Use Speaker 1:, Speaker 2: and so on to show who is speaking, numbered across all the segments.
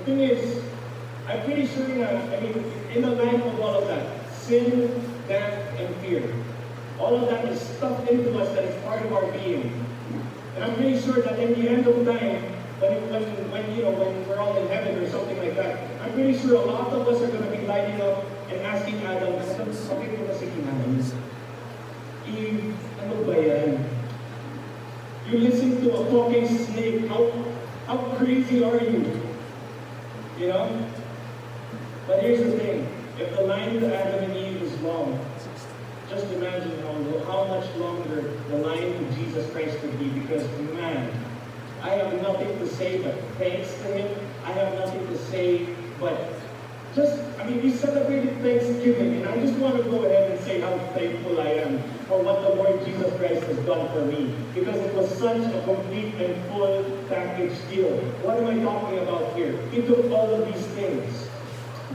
Speaker 1: thing is, I'm pretty sure in the light of all of that, sin, death, and fear, all of that is stuffed into us that is part of our being. And I'm pretty sure that in the end of time, when we're all in heaven or something like that, I'm pretty sure a lot of us are going to be lining up and asking Adam, bakit mo na si kinahin? Eve, ano ba yan? You listen to a talking snake, how crazy are you? You know? But here's the thing, if the line to Adam and Eve is long, just imagine how much longer the line to Jesus Christ could be, because man, I have nothing to say but thanks to Him. I have nothing to say but we celebrated Thanksgiving, and I just want to go ahead and say how thankful I am for what the Lord Jesus Christ has done for me, because it was such a complete and full package deal. What am I talking about here? He took all of these things.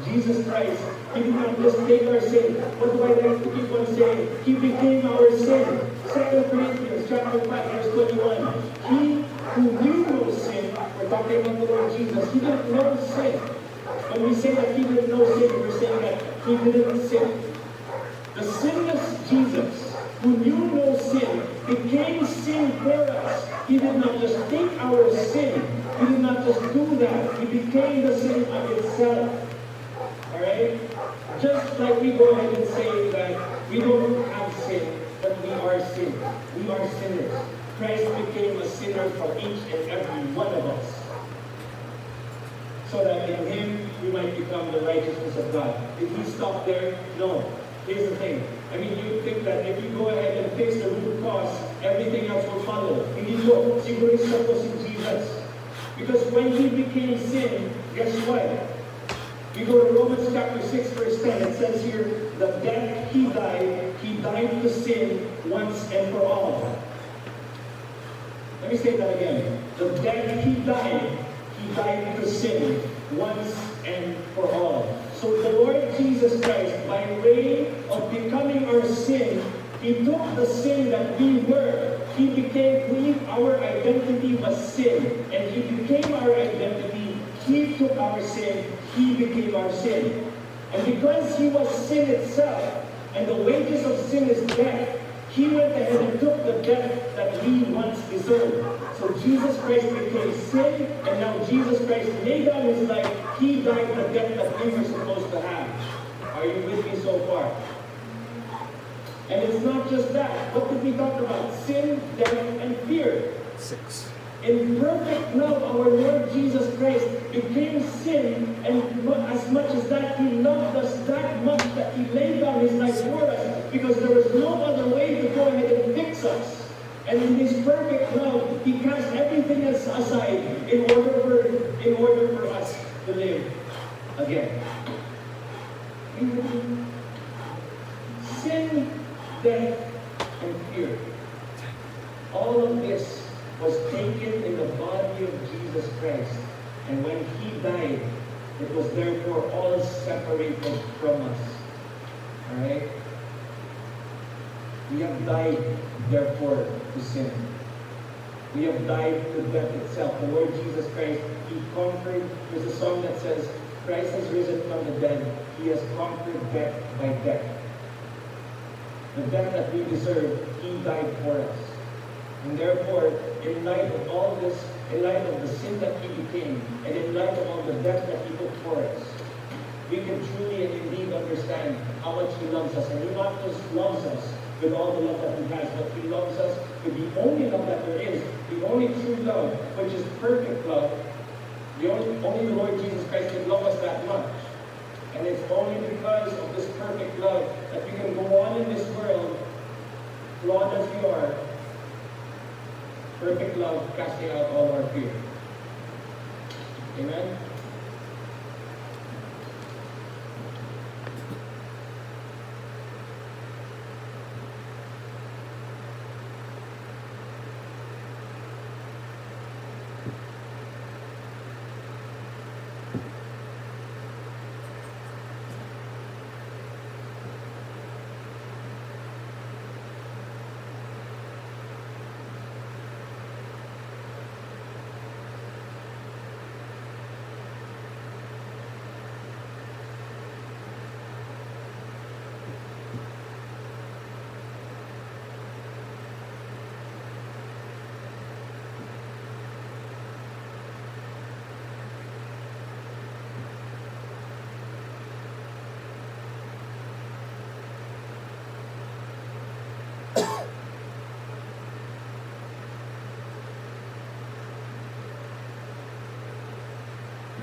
Speaker 1: Jesus Christ, He did not just take our sin. What do I like to keep on saying? He became our sin. 2 Corinthians chapter 5, verse 21. He who knew no sin, we're talking about the Lord Jesus, He didn't know sin. When we say that He didn't know sin, we're saying that He didn't sin. The sinless Jesus, who knew no sin, became sin for us. He did not just take our sin. He did not just do that. He became the sin of itself. Alright? Just like we go ahead and say that we don't have sin, but we are sin. We are sinners. Christ became a sinner for each and every one of us, so that in Him we might become the righteousness of God. Did He stop there? No. Here's the thing. You think that if you go ahead and fix the root cause, everything else will follow. Hindi po. Siguro isa po si Jesus. Because when He became sin, guess what? We go to Romans chapter 6, verse 10. It says here, the death He died to sin once and for all. Let me say that again. The death He died to sin once and for all. So the Lord Jesus Christ, by way of becoming our sin, He took the sin that we were. Our identity was sin. And He became our identity. He took our sin. He became our sin. And because He was sin itself, and the wages of sin is death, He went ahead and took the death that we once deserved. So Jesus Christ became sin, and now Jesus Christ laid down His life. He died the death that we were supposed to have. Are you with me so far? And it's not just that. What did we talk about? Sin, death, and fear.
Speaker 2: 6.
Speaker 1: In perfect love, our Lord Jesus Christ became sin, and as much as that, He loved us that much that He laid down His life for us, because there was no other way to go ahead and fix us. And in His perfect love, He cast everything else aside in order for us to live again. Sin, death, and fear. All of this was taken in the body of Jesus Christ. And when He died, it was therefore all separated from us. Alright? We have died, therefore, to sin. We have died to death itself. The Lord Jesus Christ, He conquered. There's a song that says, Christ has risen from the dead. He has conquered death by death. The death that we deserve, He died for us. And therefore, in light of all this, in light of the sin that He became, and in light of all the death that He took for us, we can truly and indeed understand how much He loves us. And He not just loves us with all the love that He has, but He loves us with the only love that there is, the only true love, which is perfect love. Only the Lord Jesus Christ can love us that much. And it's only because of this perfect love that we can go on in this world, flawed as we are, perfect love casting out all our fear. Amen?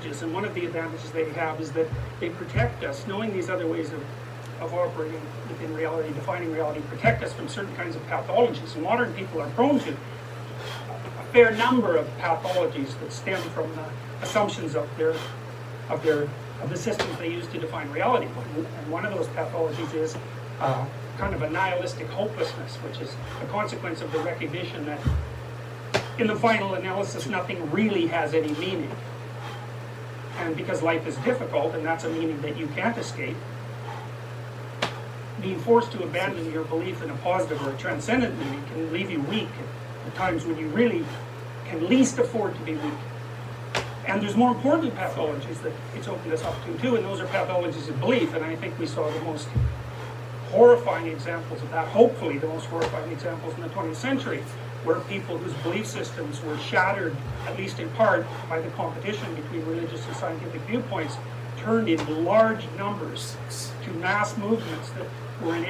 Speaker 2: and one of the advantages they have is that they protect us. Knowing these other ways of operating within reality, defining reality, protect us from certain kinds of pathologies. And modern people are prone to a fair number of pathologies that stem from assumptions of the systems they use to define reality. And one of those pathologies is kind of a nihilistic hopelessness, which is a consequence of the recognition that in the final analysis nothing really has any meaning. And because life is difficult, and that's a meaning that you can't escape, being forced to abandon your belief in a positive or a transcendent meaning can leave you weak at times when you really can least afford to be weak. And there's more important pathologies that it's opened us up to too, and those are pathologies of belief. And I think we saw the most horrifying examples of that, hopefully the most horrifying examples in the 20th century, where people whose belief systems were shattered, at least in part, by the competition between religious and scientific viewpoints, turned in large numbers to mass movements that were in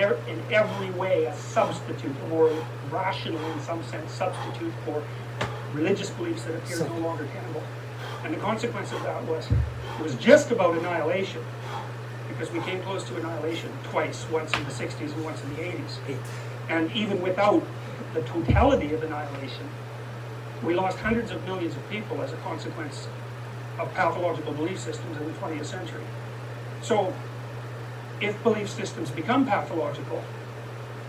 Speaker 2: every way a substitute, a more rational, in some sense, substitute for religious beliefs that appeared no longer tenable. And the consequence of that was, it was just about annihilation, because we came close to annihilation twice, once in the 60s and once in the 80s. And even without the totality of annihilation, we lost hundreds of millions of people as a consequence of pathological belief systems in the 20th century. So, if belief systems become pathological,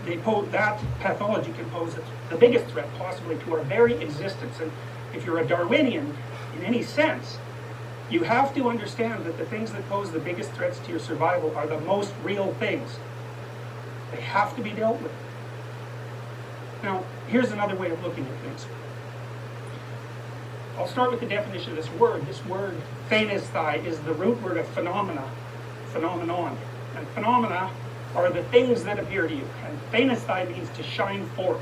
Speaker 2: that pathology can pose the biggest threat possibly to our very existence. And if you're a Darwinian in any sense, you have to understand that the things that pose the biggest threats to your survival are the most real things. They have to be dealt with. Now, here's another way of looking at things. I'll start with the definition of this word. This word, phanesthai, is the root word of phenomenon. And phenomena are the things that appear to you. And phanesthai means to shine forth.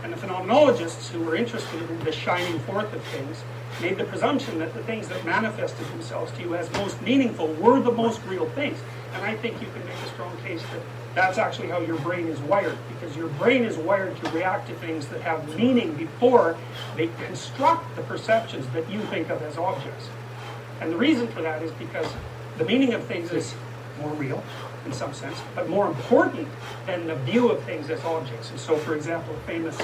Speaker 2: And the phenomenologists who were interested in the shining forth of things made the presumption that the things that manifested themselves to you as most meaningful were the most real things. And I think you can make a strong case that that's actually how your brain is wired, because your brain is wired to react to things that have meaning before they construct the perceptions that you think of as objects. And the reason for that is because the meaning of things is more real, in some sense, but more important than the view of things as objects. And so, for example, a famous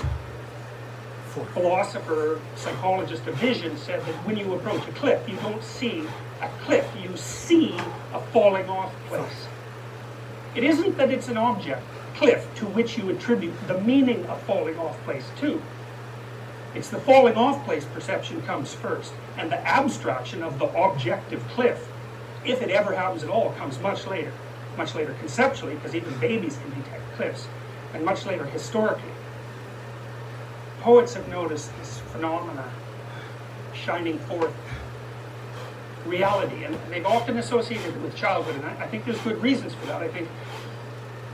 Speaker 2: philosopher, psychologist of vision said that when you approach a cliff, you don't see a cliff, you see a falling off place. It isn't that it's an object, cliff, to which you attribute the meaning of falling off place to. It's the falling off place perception comes first, and the abstraction of the objective cliff, if it ever happens at all, comes much later conceptually, because even babies can detect cliffs, and much later historically. Poets have noticed this phenomena shining forth reality, and they've often associated it with childhood, and I think there's good reasons for that. I think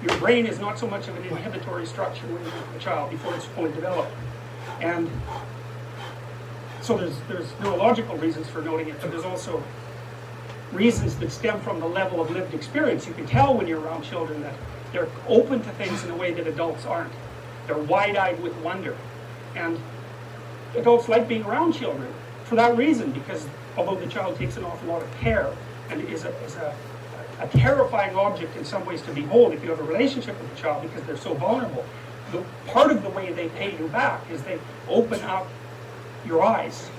Speaker 2: your brain is not so much of an inhibitory structure when you're a child before it's fully developed. And so there's neurological reasons for noting it, but there's also reasons that stem from the level of lived experience. You can tell when you're around children that they're open to things in a way that adults aren't. They're wide-eyed with wonder. And adults like being around children for that reason, because although the child takes an awful lot of care and is a terrifying object in some ways to behold if you have a relationship with the child, because they're so vulnerable, part of the way they pay you back is they open up your eyes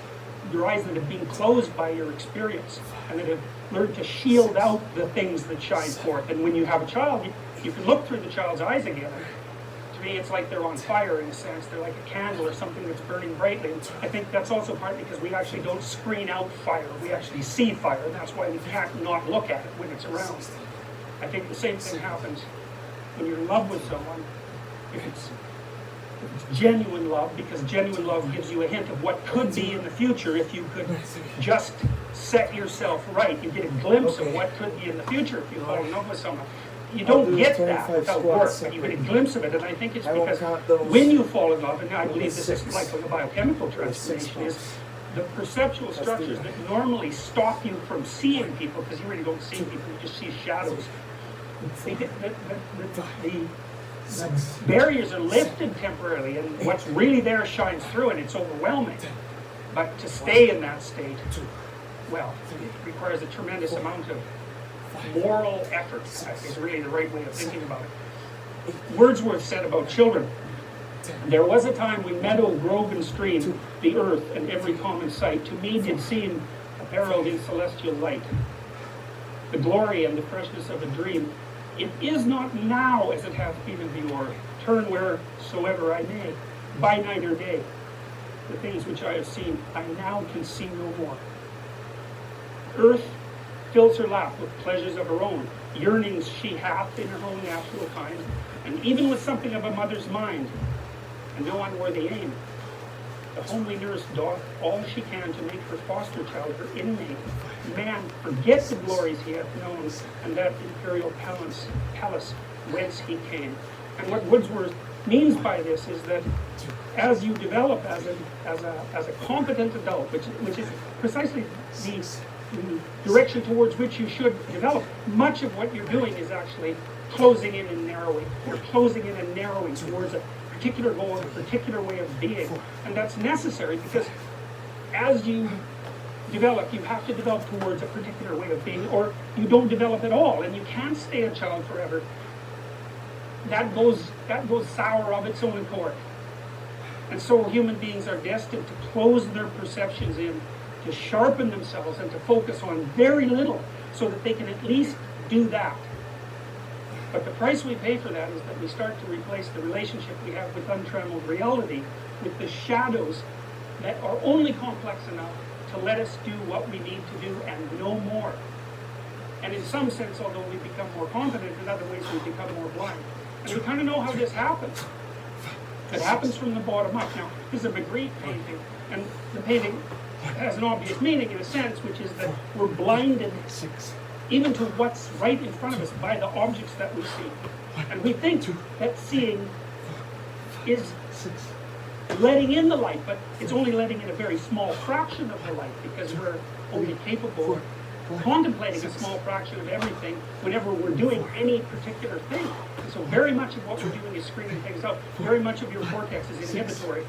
Speaker 2: that have been closed by your experience, and that have learned to shield out the things that shine forth. And when you have a child, you can look through the child's eyes again. To me, it's like they're on fire in a sense. They're like a candle or something that's burning brightly. And I think that's also partly because we actually don't screen out fire. We actually see fire, and that's why we can't not look at it when it's around. I think the same thing happens when you're in love with someone. If it's genuine love, because genuine love gives you a hint of what could be in the future if you could just set yourself right. You get a glimpse of what could be in the future if you fall in love with someone. You don't get that without work, but you get a glimpse of it, and I think it's because when you fall in love, and I believe this is like a biochemical transformation, is the perceptual structures that normally stop you from seeing people, because you really don't see people, you just see shadows. The barriers are lifted temporarily, and what's really there shines through, and it's overwhelming. But to stay in that state well, it requires a tremendous amount of moral effort, is really the right way of thinking about it. Wordsworth said about children, "There was a time when meadow, grove, and stream, the earth, and every common sight, to me did seem apparelled in celestial light. The glory and the freshness of a dream. It is not now as it hath been of yore. Turn wheresoever I may, by night or day. The things which I have seen, I now can see no more. Earth fills her lap with pleasures of her own, yearnings she hath in her own natural kind, and even with something of a mother's mind, and no unworthy aim. The homely nurse doth all she can to make her foster child her inmate. Man forgets the glories he hath known, and that imperial palace whence he came." And what Wordsworth means by this is that as you develop as a competent adult, which is precisely the direction towards which you should develop, much of what you're doing is actually closing in and narrowing. You're closing in and narrowing towards a particular goal, a particular way of being. And that's necessary because as you develop, you have to develop towards a particular way of being, or you don't develop at all, and you can't stay a child forever. That goes sour of its own accord. And so human beings are destined to close their perceptions in, to sharpen themselves and to focus on very little so that they can at least do that. But the price we pay for that is that we start to replace the relationship we have with untrammeled reality with the shadows that are only complex enough to let us do what we need to do and no more. And in some sense, although we become more confident, in other ways we become more blind. And we kind of know how this happens. It happens from the bottom up. Now, this is a Magritte painting, and the painting has an obvious meaning in a sense, which is that we're blinded even to what's right in front of us by the objects that we see. And we think that seeing is letting in the light, but it's only letting in a very small fraction of the light because we're only capable of contemplating a small fraction of everything whenever we're doing any particular thing. And so very much of what we're doing is screening things out. Very much of your cortex is inhibitory.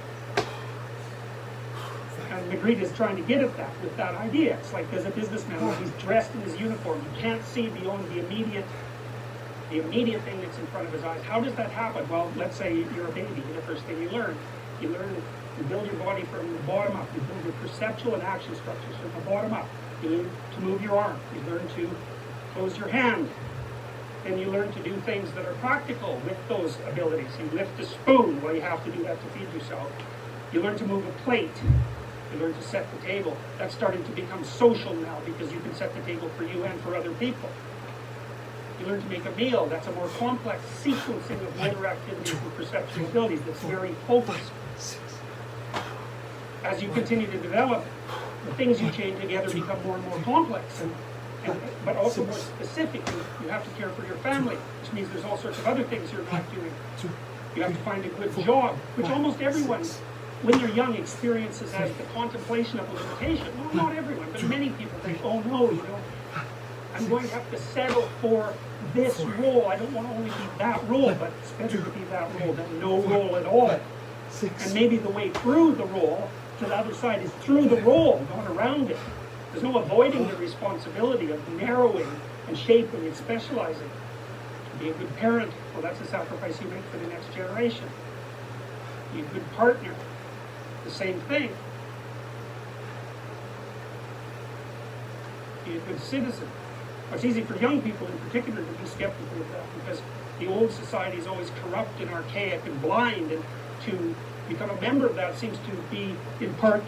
Speaker 2: And Magritte is trying to get at that with that idea. It's like there's a businessman where he's dressed in his uniform. You can't see beyond the immediate thing that's in front of his eyes. How does that happen? Well, let's say you're a baby. The first thing you build your body from the bottom up. You build your perceptual and action structures from the bottom up. You learn to move your arm. You learn to close your hand. And you learn to do things that are practical with those abilities. You lift a spoon. Well, you have to do that to feed yourself. You learn to move a plate. You learn to set the table. That's starting to become social now because you can set the table for you and for other people. You learn to make a meal. That's a more complex sequencing of motor activities and perceptual abilities that's very focused. As you continue to develop, the things you chain together become more and more complex, but also more specific. You have to care for your family, which means there's all sorts of other things you're not doing. You have to find a good job, which almost everyone, when they're young, experiences as the contemplation of a limitation. Well, not everyone, but many people think, oh no, I'm going to have to settle for this role. I don't want to only be that role, but it's better to be that role than no role at all. And maybe the way through the role to the other side is through the role, not around it. There's no avoiding the responsibility of narrowing and shaping and specializing. To be a good parent, well, that's a sacrifice you make for the next generation. Be a good partner, the same thing. Be a good citizen. It's easy for young people in particular to be skeptical of that because the old society is always corrupt and archaic and blind, and to become a member of that seems to be in part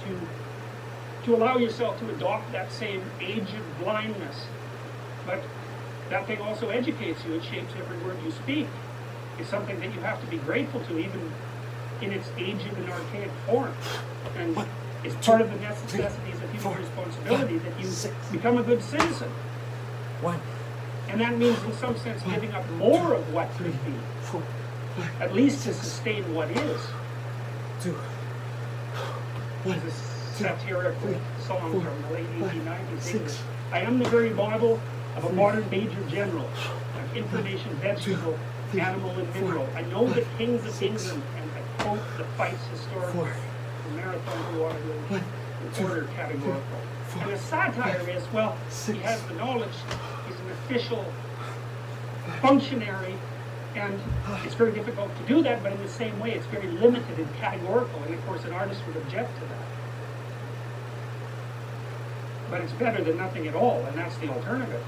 Speaker 2: to allow yourself to adopt that same aged blindness. But that thing also educates you. It shapes every word you speak. It's something that you have to be grateful to, even in its aged and archaic form. And it's part of the necessities of human responsibility that you become a good citizen. And that means, in some sense, giving up more of what could be, at least to sustain what is. There's a satirical song from the late 1890s. I am the very model of a modern major general, of information, vegetable, animal, and mineral. I know the kings of England, and I quote the fights historical, from Marathon to Waterloo, in order categorical. And a satire is, well, he has the knowledge, he's an official functionary, and it's very difficult to do that, but in the same way, it's very limited and categorical, and of course an artist would object to that. But it's better than nothing at all, and that's the alternative.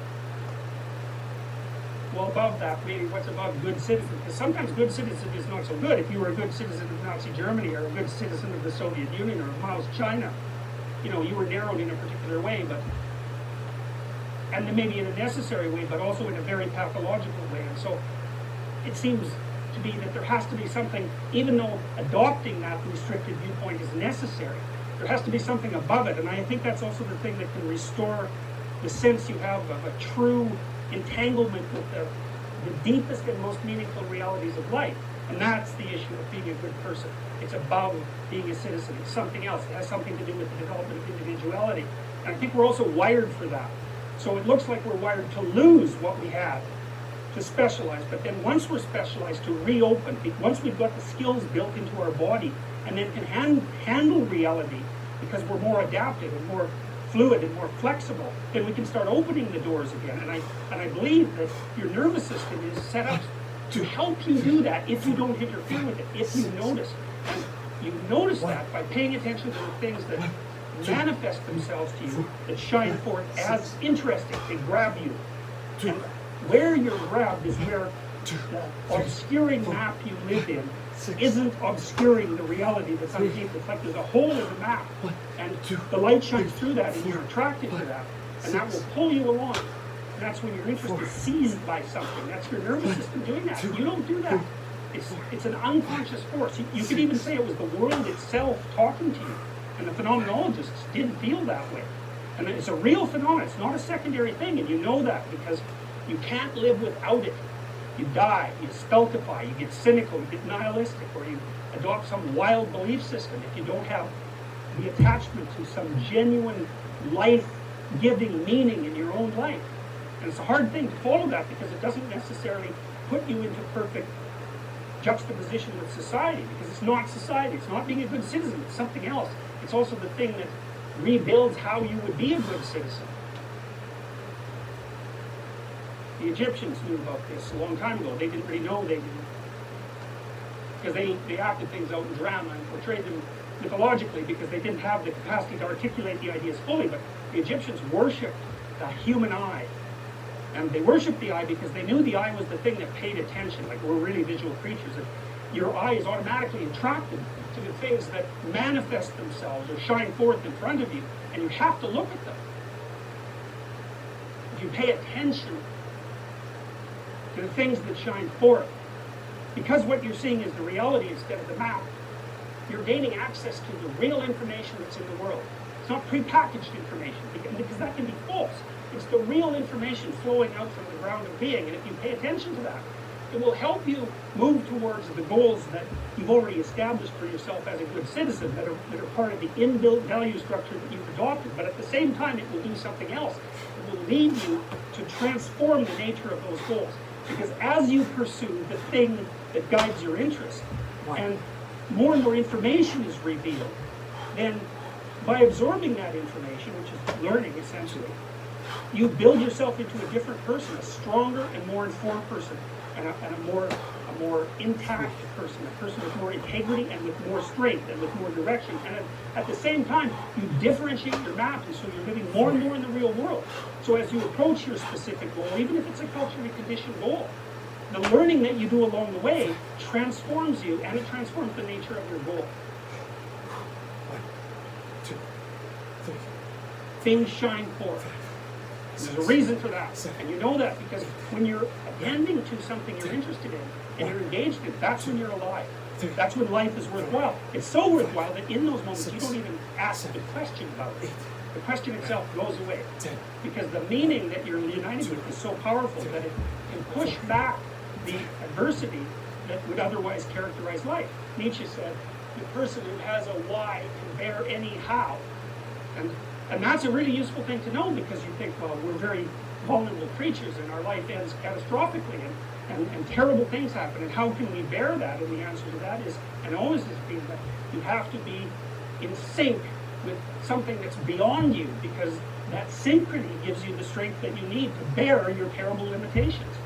Speaker 2: Well, above that, maybe what's above good citizen? Because sometimes good citizen is not so good. If you were a good citizen of Nazi Germany, or a good citizen of the Soviet Union, or of Mao's China, you know, you were narrowed in a particular way, but, and then maybe in a necessary way, but also in a very pathological way. And so it seems to be that there has to be something, even though adopting that restricted viewpoint is necessary, there has to be something above it. And I think that's also the thing that can restore the sense you have of a true entanglement with the deepest and most meaningful realities of life. And that's the issue of being a good person. It's above being a citizen. It's something else. It has something to do with the development of individuality. And I think we're also wired for that. So it looks like we're wired to lose what we have, to specialize. But then once we're specialized, to reopen. Once we've got the skills built into our body, and then can handle reality, because we're more adaptive and more fluid and more flexible, then we can start opening the doors again. And I believe that your nervous system is set up to help you do that if you don't interfere with it, if you notice. And you notice that by paying attention to the things that manifest themselves to you, that shine forth as interesting, they grab you. And where you're grabbed is where the obscuring map you live in isn't obscuring the reality that's underneath. It's like there's a hole in the map, and the light shines through that, and you're attracted to that, and that will pull you along. And that's when your interest is seized by something. That's your nervous system doing that. You don't do that. It's an unconscious force. You could even say it was the world itself talking to you. And the phenomenologists did feel that way. And it's a real phenomenon. It's not a secondary thing, and you know that because you can't live without it. You die, you stultify, you get cynical, you get nihilistic, or you adopt some wild belief system if you don't have the attachment to some genuine life-giving meaning in your own life. And it's a hard thing to follow that because it doesn't necessarily put you into perfect juxtaposition with society, because it's not society, it's not being a good citizen, it's something else. It's also the thing that rebuilds how you would be a good citizen. The Egyptians knew about this a long time ago. They didn't really know they didn't, because they acted things out in drama and portrayed them mythologically because they didn't have the capacity to articulate the ideas fully. But the Egyptians worshipped the human eye. And they worshipped the eye because they knew the eye was the thing that paid attention. Like, we're really visual creatures. And your eye is automatically attracted to the things that manifest themselves or shine forth in front of you. And you have to look at them. If you pay attention to the things that shine forth, because what you're seeing is the reality instead of the map, you're gaining access to the real information that's in the world. It's not prepackaged information, because that can be false. It's the real information flowing out from the ground of being, and if you pay attention to that, it will help you move towards the goals that you've already established for yourself as a good citizen, that are part of the inbuilt value structure that you've adopted. But at the same time, it will do something else. It will lead you to transform the nature of those goals. Because as you pursue the thing that guides your interest, and more information is revealed, then by absorbing that information, which is learning essentially, you build yourself into a different person, a stronger and more informed person, and a more intact person, a person with more integrity and with more strength and with more direction. And at the same time, you differentiate your map, and so you're living more and more in the real world. So as you approach your specific goal, even if it's a culturally conditioned goal, the learning that you do along the way transforms you, and it transforms the nature of your goal.
Speaker 3: 1, 2, 3.
Speaker 2: Things shine forth. There's a reason for that, and you know that because when you're attending to something you're interested in and you're engaged in, that's when you're alive. That's when life is worthwhile. It's so worthwhile that in those moments you don't even ask the question about it. The question itself goes away because the meaning that you're united with is so powerful that it can push back the adversity that would otherwise characterize life. Nietzsche said, the person who has a why can bear any how. And that's a really useful thing to know, because you think, well, we're very vulnerable creatures and our life ends catastrophically and terrible things happen, and how can we bear that? And the answer to that is, and always has been, that you have to be in sync with something that's beyond you, because that synchrony gives you the strength that you need to bear your terrible limitations.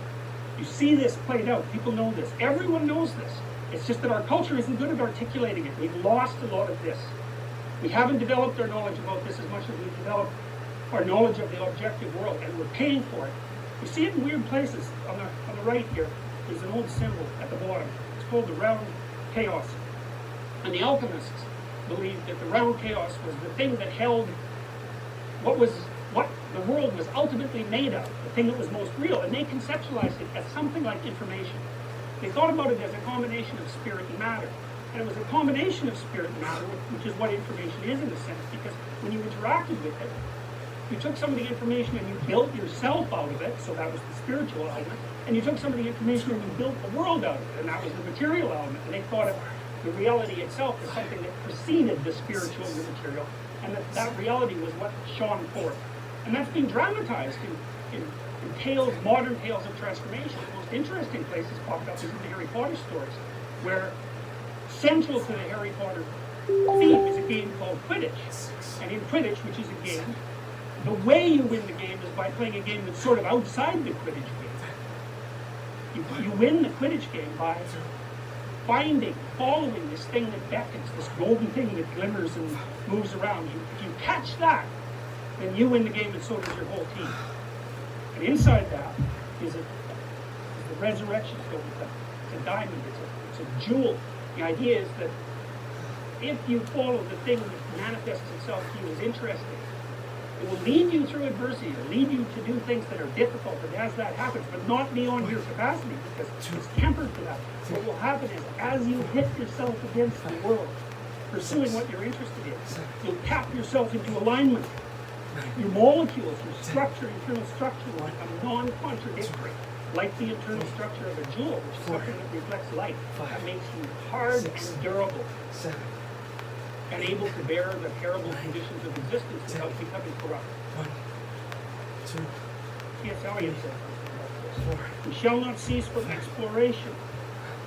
Speaker 2: You see this played out. People know this. Everyone knows this. It's just that our culture isn't good at articulating it. We've lost a lot of this. We haven't developed our knowledge about this as much as we've developed our knowledge of the objective world, and we're paying for it. You see it in weird places. On the right here, there's an old symbol at the bottom. It's called the round chaos. And the alchemists believed that the round chaos was the thing that held what the world was ultimately made of, the thing that was most real, and they conceptualized it as something like information. They thought about it as a combination of spirit and matter. And it was a combination of spirit and matter, which is what information is in a sense, because when you interacted with it, you took some of the information and you built yourself out of it, so that was the spiritual element, and you took some of the information and you built the world out of it, and that was the material element. And they thought of the reality itself as something that preceded the spiritual and the material, and that reality was what shone forth. And that's been dramatized in tales, modern tales of transformation. The most interesting places popped up is in the Harry Potter stories, where central to the Harry Potter theme is a game called Quidditch. And in Quidditch, which is a game, the way you win the game is by playing a game that's sort of outside the Quidditch game. You win the Quidditch game by following this thing that beckons, this golden thing that glimmers and moves around. If you catch that, then you win the game, and so does your whole team. And inside that is the resurrection stone. It's a diamond, it's a jewel. The idea is that if you follow the thing that manifests itself to you as interesting, it will lead you through adversity, it will lead you to do things that are difficult, and as that happens, but not beyond your capacity, because it's tempered to that. What will happen is, as you hit yourself against the world, pursuing what you're interested in, you'll tap yourself into alignment. Your molecules, your structure, internal structure will become non-contradictory, like the internal structure of a jewel, which is something that reflects light. That makes you hard and durable, and able to bear the terrible conditions of existence without becoming corrupt.
Speaker 3: 1, 2,
Speaker 2: T.S. Eliot said something about this. We shall not cease from exploration,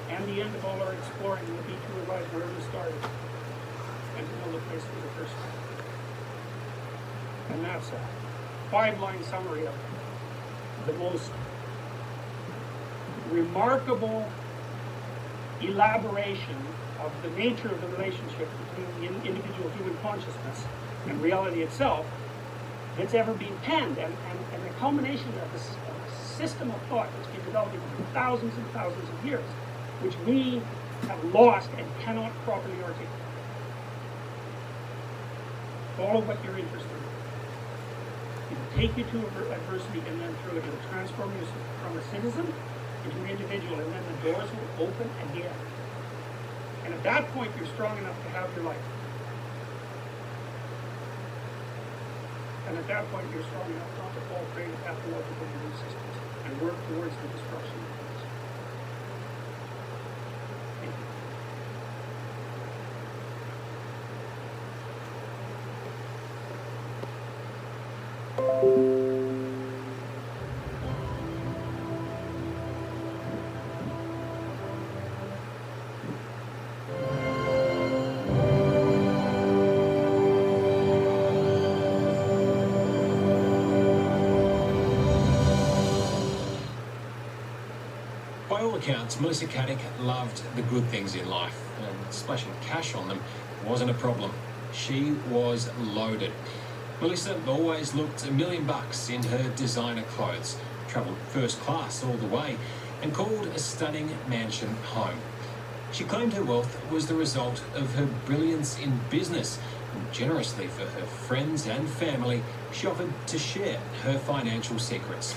Speaker 2: and the end of all our exploring will be to arrive where we started, and to know the place for the first time. And that's a 5-line summary of the most remarkable elaboration of the nature of the relationship between the individual human consciousness and reality itself that's ever been penned, and the culmination of a system of thought that's been developing for thousands and thousands of years, which we have lost and cannot properly articulate. Follow what you're interested in. It'll take you to adversity, and then through it, it'll transform you from a citizen into an individual, and then the doors will open again. And at that point, you're strong enough to have your life. And at that point, you're strong enough not to fall prey to pathological belief systems and work towards the destruction of things. Thank you.
Speaker 4: By all accounts, Melissa Caddick loved the good things in life, and splashing cash on them wasn't a problem. She was loaded. Melissa always looked $1 million in her designer clothes, travelled first class all the way, and called a stunning mansion home. She claimed her wealth was the result of her brilliance in business, and generously for her friends and family, she offered to share her financial secrets.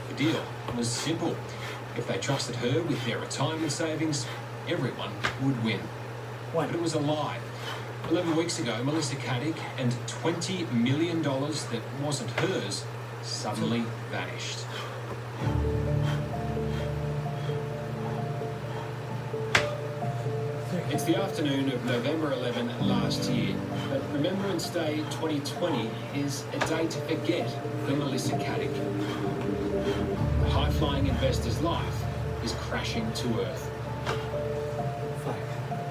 Speaker 4: The deal was simple. If they trusted her with their retirement savings, everyone would win. But it was a lie. 11 weeks ago, Melissa Caddick and $20 million that wasn't hers suddenly vanished. It's the afternoon of November 11 last year, but Remembrance Day 2020 is a day to forget for Melissa Caddick. The high-flying investor's life is crashing to earth.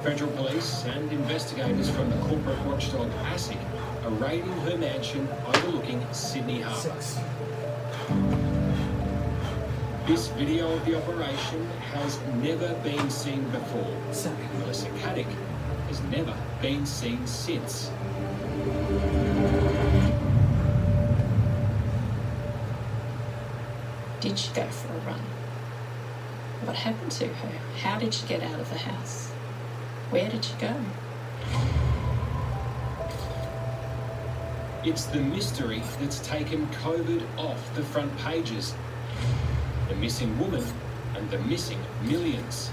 Speaker 4: Federal police and investigators from the corporate watchdog ASIC are raiding her mansion overlooking Sydney Harbour.
Speaker 3: 6.
Speaker 4: This video of the operation has never been seen before.
Speaker 3: 7.
Speaker 4: Melissa Caddick has never been seen since.
Speaker 5: Did she go for a run? What happened to her? How did she get out of the house? Where did she go?
Speaker 4: It's the mystery that's taken COVID off the front pages. The missing woman and the missing millions.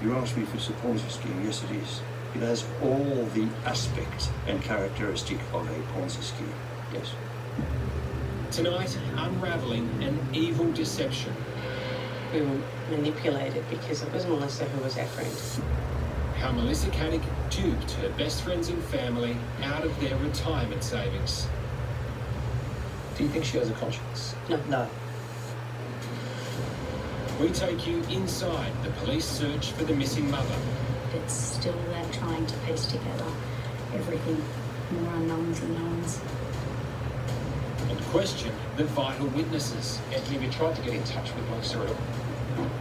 Speaker 6: You asked me if it's a Ponzi scheme. Yes, it is. It has all the aspect and characteristic of a Ponzi scheme. Yes.
Speaker 4: Tonight, unravelling an evil deception.
Speaker 7: We were manipulated because it was Melissa who was our friend.
Speaker 4: How Melissa Caddick duped her best friends and family out of their retirement savings.
Speaker 8: Do you think she has a conscience?
Speaker 7: No.
Speaker 4: We take you inside the police search for the missing mother.
Speaker 9: It's still there trying to piece together everything, more unknowns and knowns.
Speaker 4: And question the vital witnesses.
Speaker 8: Anthony, have you tried to get in touch with Melissa at all?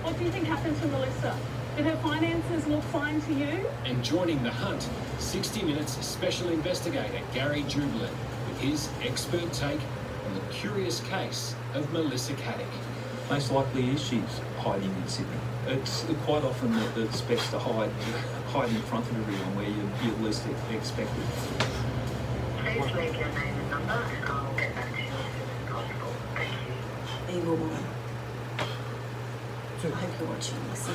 Speaker 10: What do you think happened to Melissa? Did her finances look fine to you?
Speaker 4: And joining the hunt, 60 Minutes special investigator Gary Jubilant with his expert take on the curious case of Melissa Caddick.
Speaker 11: Most likely is she's hiding in Sydney. It's quite often that it's best to hide in front of everyone where you least expect it.
Speaker 12: Please leave your name and number and I'll get back to you as soon as possible. Thank you.
Speaker 5: Evil woman.
Speaker 3: 2.
Speaker 5: I hope you're watching this.
Speaker 8: Do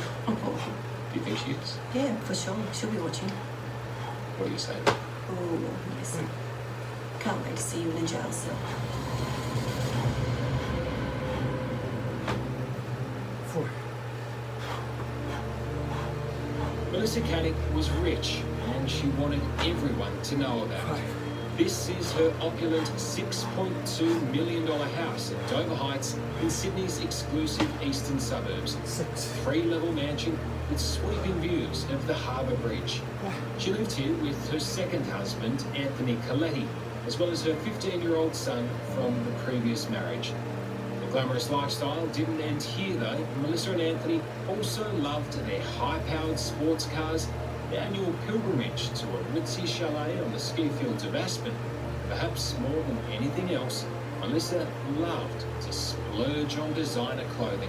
Speaker 8: you think she is?
Speaker 5: Yeah, for sure. She'll be watching.
Speaker 8: What are you saying?
Speaker 5: Oh, yes. Can't wait to see you in a jail cell.
Speaker 3: 4.
Speaker 4: Melissa Caddick was rich and she wanted everyone to know about it.
Speaker 3: 5.
Speaker 4: This is her opulent $6.2 million house at Dover Heights in Sydney's exclusive eastern suburbs.
Speaker 3: 6.
Speaker 4: 3-level mansion with sweeping views of the Harbour Bridge. She lived here with her second husband, Anthony Coletti, as well as her 15-year-old son from the previous marriage. The glamorous lifestyle didn't end here though. Melissa and Anthony also loved their high-powered sports cars, the annual pilgrimage to a ritzy chalet on the ski fields of Aspen. Perhaps more than anything else, Melissa loved to splurge on designer clothing.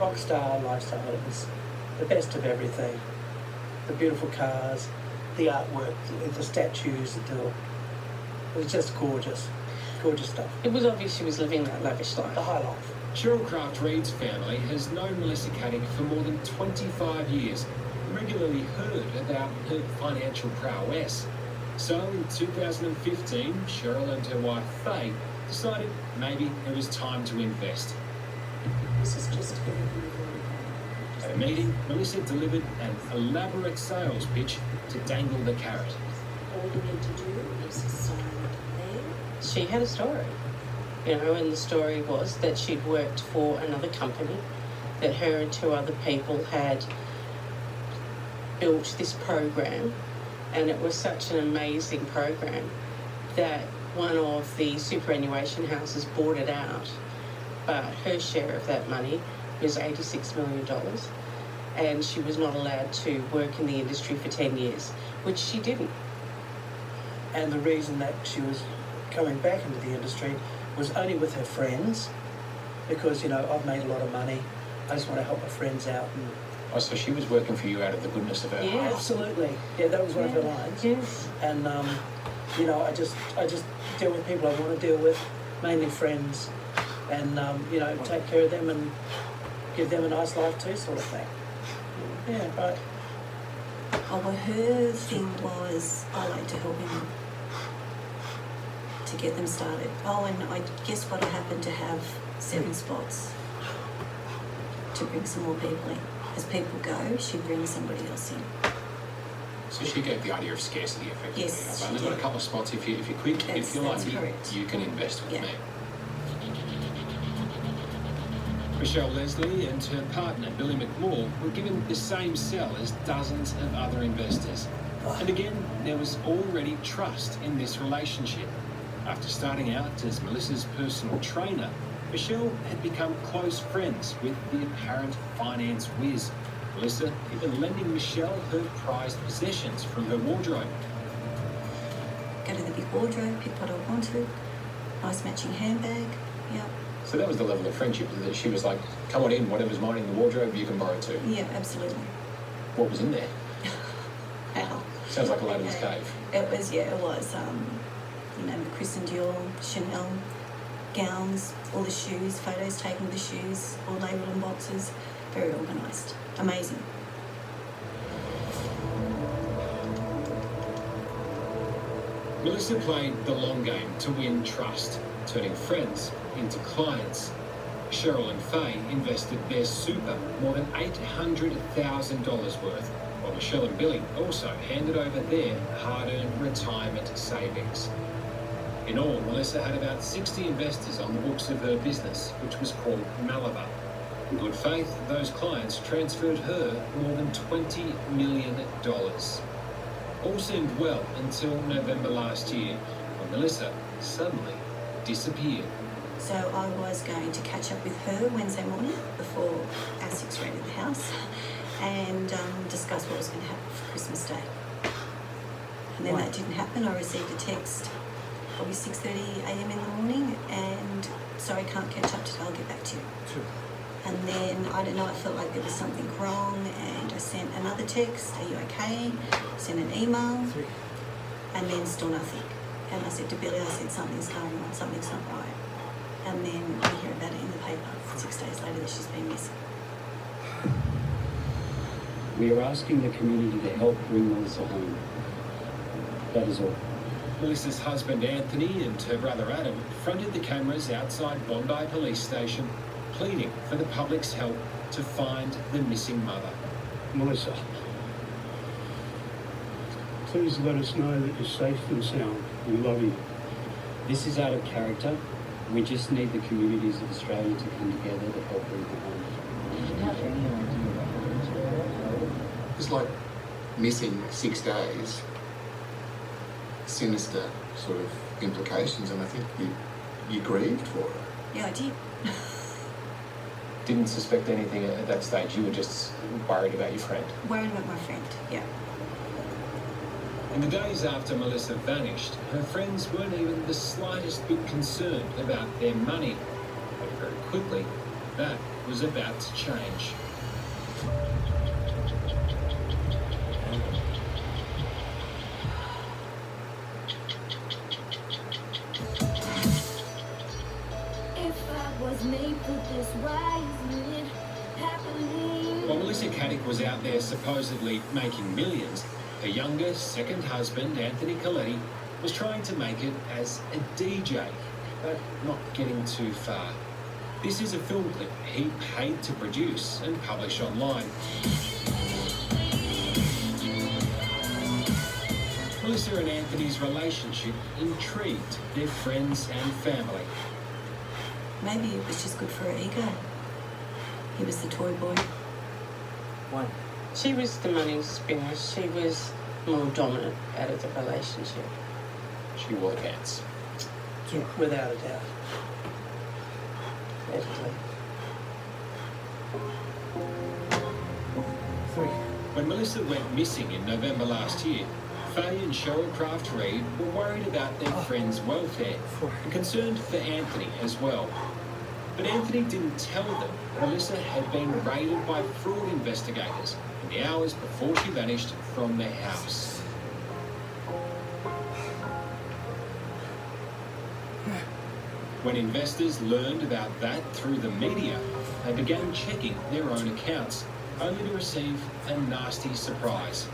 Speaker 7: Rockstar lifestyle. It was the best of everything. The beautiful cars, the artwork, the statues, it was just gorgeous. Gorgeous stuff. It was obvious she was living that lavish life. The high life.
Speaker 4: Cheryl Kraft-Reid's family has known Melissa Caddick for more than 25 years and regularly heard about her financial prowess. So in 2015, Cheryl and her wife Faye decided maybe it was time to invest.
Speaker 5: This is just everything.
Speaker 4: At a meeting, Melissa delivered an elaborate sales pitch to dangle the carrot.
Speaker 5: All you need to do is sign there.
Speaker 7: She had a story, and the story was that she'd worked for another company, that her and 2 other people had built this program, and it was such an amazing program that one of the superannuation houses bought it out, but her share of that money was $86 million, and she was not allowed to work in the industry for 10 years, which she didn't. And the reason that she was coming back into the industry was only with her friends, because, I've made a lot of money, I just want to help my friends out. And
Speaker 8: Oh, so she was working for you out of the goodness of her heart.
Speaker 7: absolutely. Yeah, that was one of her lines.
Speaker 5: Yes.
Speaker 7: And, I just deal with people I want to deal with, mainly friends, and, take care of them and give them a nice life too, sort of thing. Yeah, right.
Speaker 5: Oh, well, her thing was, I like to help him to get them started. Oh, and I guess what, I happened to have 7 spots to bring some more people in. As people go, she brings somebody else in.
Speaker 8: So she gave the idea of scarcity effectively.
Speaker 5: Yes,
Speaker 8: I've only
Speaker 5: she
Speaker 8: got a
Speaker 5: did.
Speaker 8: couple of spots. If you're quick, if you like,
Speaker 5: That's correct.
Speaker 8: you can invest with
Speaker 5: Yeah.
Speaker 8: me.
Speaker 4: Michelle Leslie and her partner Billy McMaul were given the same cell as dozens of other investors. And again, there was already trust in this relationship. After starting out as Melissa's personal trainer, Michelle had become close friends with the apparent finance whiz. Melissa even lending Michelle her prized possessions from her wardrobe.
Speaker 5: Go to the big wardrobe, pick what I wanted, nice matching handbag, yep.
Speaker 8: So that was the level of friendship that she was like, come on in, whatever's mine in the wardrobe, you can borrow too.
Speaker 5: Yeah, absolutely.
Speaker 8: What was in there?
Speaker 5: Wow.
Speaker 8: Sounds like Aladdin's cave.
Speaker 5: It was, you know, Christian Dior, Chanel, gowns, all the shoes, photos taken of the shoes, all labelled in boxes, very organised. Amazing.
Speaker 4: Melissa played the long game to win trust, turning friends into clients. Cheryl and Faye invested their super, more than $800,000 worth, while Michelle and Billy also handed over their hard-earned retirement savings. In all, Melissa had about 60 investors on the books of her business, which was called Malabar. In good faith, those clients transferred her more than $20 million. All seemed well until November last year, when Melissa suddenly disappeared.
Speaker 5: So I was going to catch up with her Wednesday morning before ASICs rented the house and discuss what was going to happen for Christmas Day. And then that didn't happen. I received a text probably 6:30 a.m. in the morning and sorry, can't catch up today, I'll get back to you.
Speaker 3: Sure.
Speaker 5: And then, I don't know, I felt like there was something wrong and I sent another text, are you okay? Sent an email, and then still nothing. And I said to Billy, I said, something's going on, something's not right. And then I hear about it in the paper 6 days later that she's been missing.
Speaker 13: We are asking the community to help bring Melissa home. That is all.
Speaker 4: Melissa's husband Anthony and her brother Adam fronted the cameras outside Bondi Police Station, pleading for the public's help to find the missing mother.
Speaker 2: Melissa, please let us know that you're safe and sound. We love you.
Speaker 13: This is out of character. We just need the communities of Australia to come together to help bring her home.
Speaker 14: It's like missing 6 days. Sinister sort of implications, and I think you grieved for her.
Speaker 5: Yeah, I did.
Speaker 8: Didn't suspect anything at that stage. You were just worried about your friend.
Speaker 5: Worried about my friend, yeah.
Speaker 4: In the days after Melissa vanished, her friends weren't even the slightest bit concerned about their money. But very quickly, that was about to change. While Melissa Caddick was out there supposedly making millions, her younger second husband, Anthony Coletti, was trying to make it as a DJ, but not getting too far. This is a film clip he paid to produce and publish online. Melissa and Anthony's relationship intrigued their friends and family.
Speaker 5: Maybe it was just good for her ego. He was the toy boy.
Speaker 3: Why?
Speaker 7: She was the money spinner. She was more dominant out of the relationship.
Speaker 8: She wore the pants.
Speaker 3: Yeah, without a doubt.
Speaker 7: Definitely.
Speaker 4: When Melissa went missing in November last year, Faye and Cheryl Craft-Reid were worried about their friend's welfare and concerned for Anthony as well. But Anthony didn't tell them Melissa had been raided by fraud investigators in the hours before she vanished from their house. When investors learned about that through the media, they began checking their own accounts, only to receive a nasty surprise.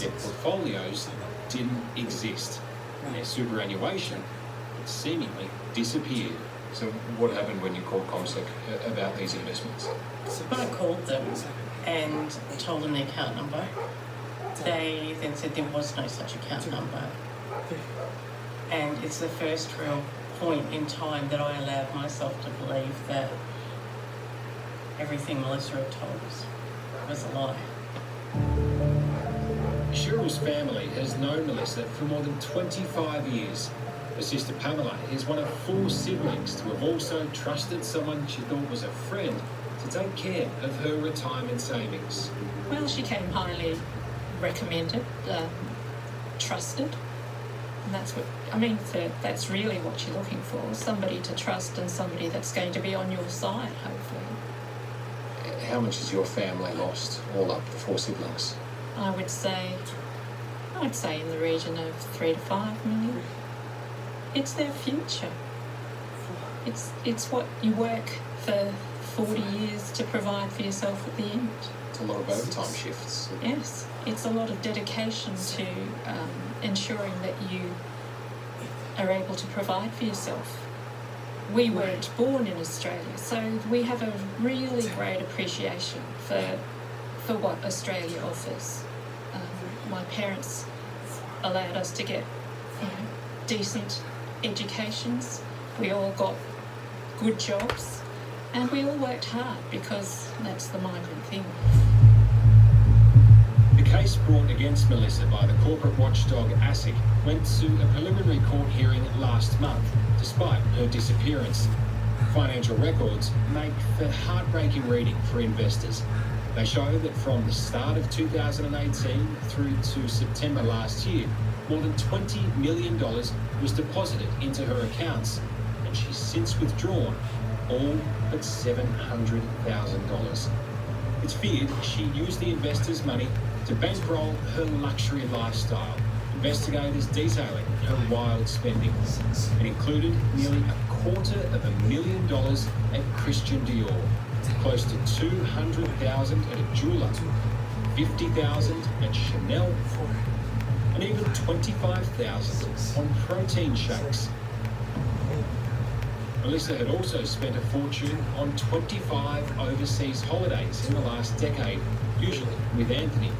Speaker 4: Their portfolios didn't exist, and their superannuation had seemingly disappeared.
Speaker 8: So what happened when you called ComSec about these investments?
Speaker 7: So when I called them and told them the account number, they then said there was no such account number. And it's the first real point in time that I allowed myself to believe that everything Melissa had told us was a lie.
Speaker 4: Cheryl's family has known Melissa for more than 25 years. Her sister Pamela is one of 4 siblings to have also trusted someone she thought was a friend to take care of her retirement savings.
Speaker 15: Well, she came highly recommended, trusted, and that's what I mean. That's really what you're looking for: somebody to trust and somebody that's going to be on your side, hopefully.
Speaker 8: How much has your family lost, all up, the 4 siblings?
Speaker 15: I would say in the region of 3 to 5 million. It's their future. It's what you work for 40 years to provide for yourself at the end.
Speaker 8: It's a lot of overtime shifts.
Speaker 15: Yes, it's a lot of dedication to ensuring that you are able to provide for yourself. We weren't born in Australia, so we have a really great appreciation for what Australia offers. My parents allowed us to get, decent educations. We all got good jobs, and we all worked hard because that's the migrant thing.
Speaker 4: The case brought against Melissa by the corporate watchdog ASIC went to a preliminary court hearing last month, despite her disappearance. Financial records make for heartbreaking reading for investors. They show that from the start of 2018 through to September last year, more than $20 million was deposited into her accounts, and she's since withdrawn all but $700,000. It's feared she used the investors' money to bankroll her luxury lifestyle. Investigators detailing her wild spending. It included nearly $250,000 at Christian Dior, close to $200,000 at a jeweler, $50,000 at Chanel, and even $25,000 on protein shakes. Melissa had also spent a fortune on 25 overseas holidays in the last decade, usually with Anthony.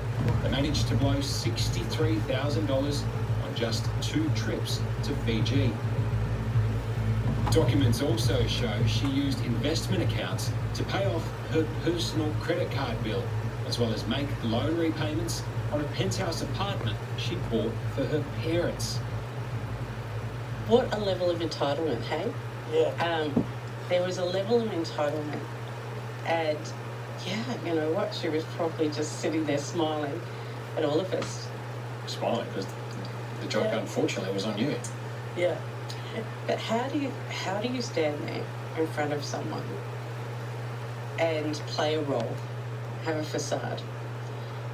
Speaker 4: They managed to blow $63,000 on just 2 trips to Fiji. Documents also show she used investment accounts to pay off her personal credit card bill, as well as make loan repayments on a penthouse apartment she bought for her parents.
Speaker 7: What a level of entitlement, hey?
Speaker 3: Yeah.
Speaker 7: There was a level of entitlement, and you know what? She was probably just sitting there smiling at all of us.
Speaker 8: Smiling because the joke, unfortunately, was on you.
Speaker 3: Yeah.
Speaker 7: But how do you stand there in front of someone and play a role, have a facade,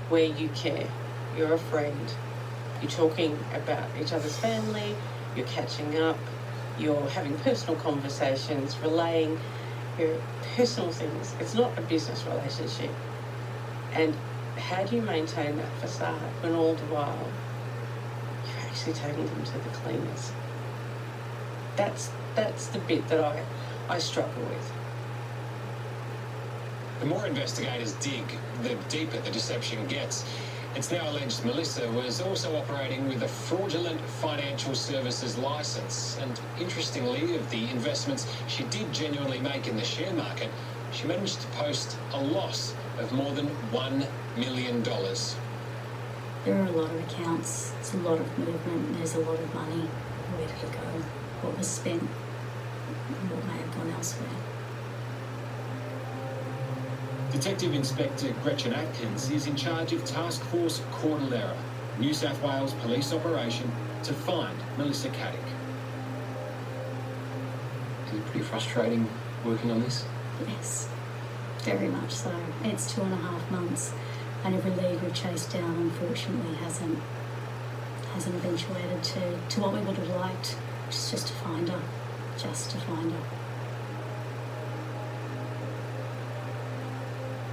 Speaker 7: where you care, you're a friend, you're talking about each other's family, you're catching up, you're having personal conversations, relaying your personal things. It's not a business relationship. And how do you maintain that facade when all the while you're actually taking them to the cleaners? That's the bit that I struggle with.
Speaker 4: The more investigators dig, the deeper the deception gets. It's now alleged Melissa was also operating with a fraudulent financial services license. And interestingly, of the investments she did genuinely make in the share market, she managed to post a loss of more than $1 million.
Speaker 9: There are a lot of accounts, it's a lot of movement, there's a lot of money. Where did it go? What was spent? What may have gone elsewhere?
Speaker 4: Detective Inspector Gretchen Atkins is in charge of Task Force Cordillera, New South Wales police operation to find Melissa Caddick.
Speaker 8: Is it pretty frustrating working on this?
Speaker 9: Yes, very much so. It's 2.5 months, and every lead we've chased down, unfortunately, hasn't eventuated to what we would have liked, which is just to find her.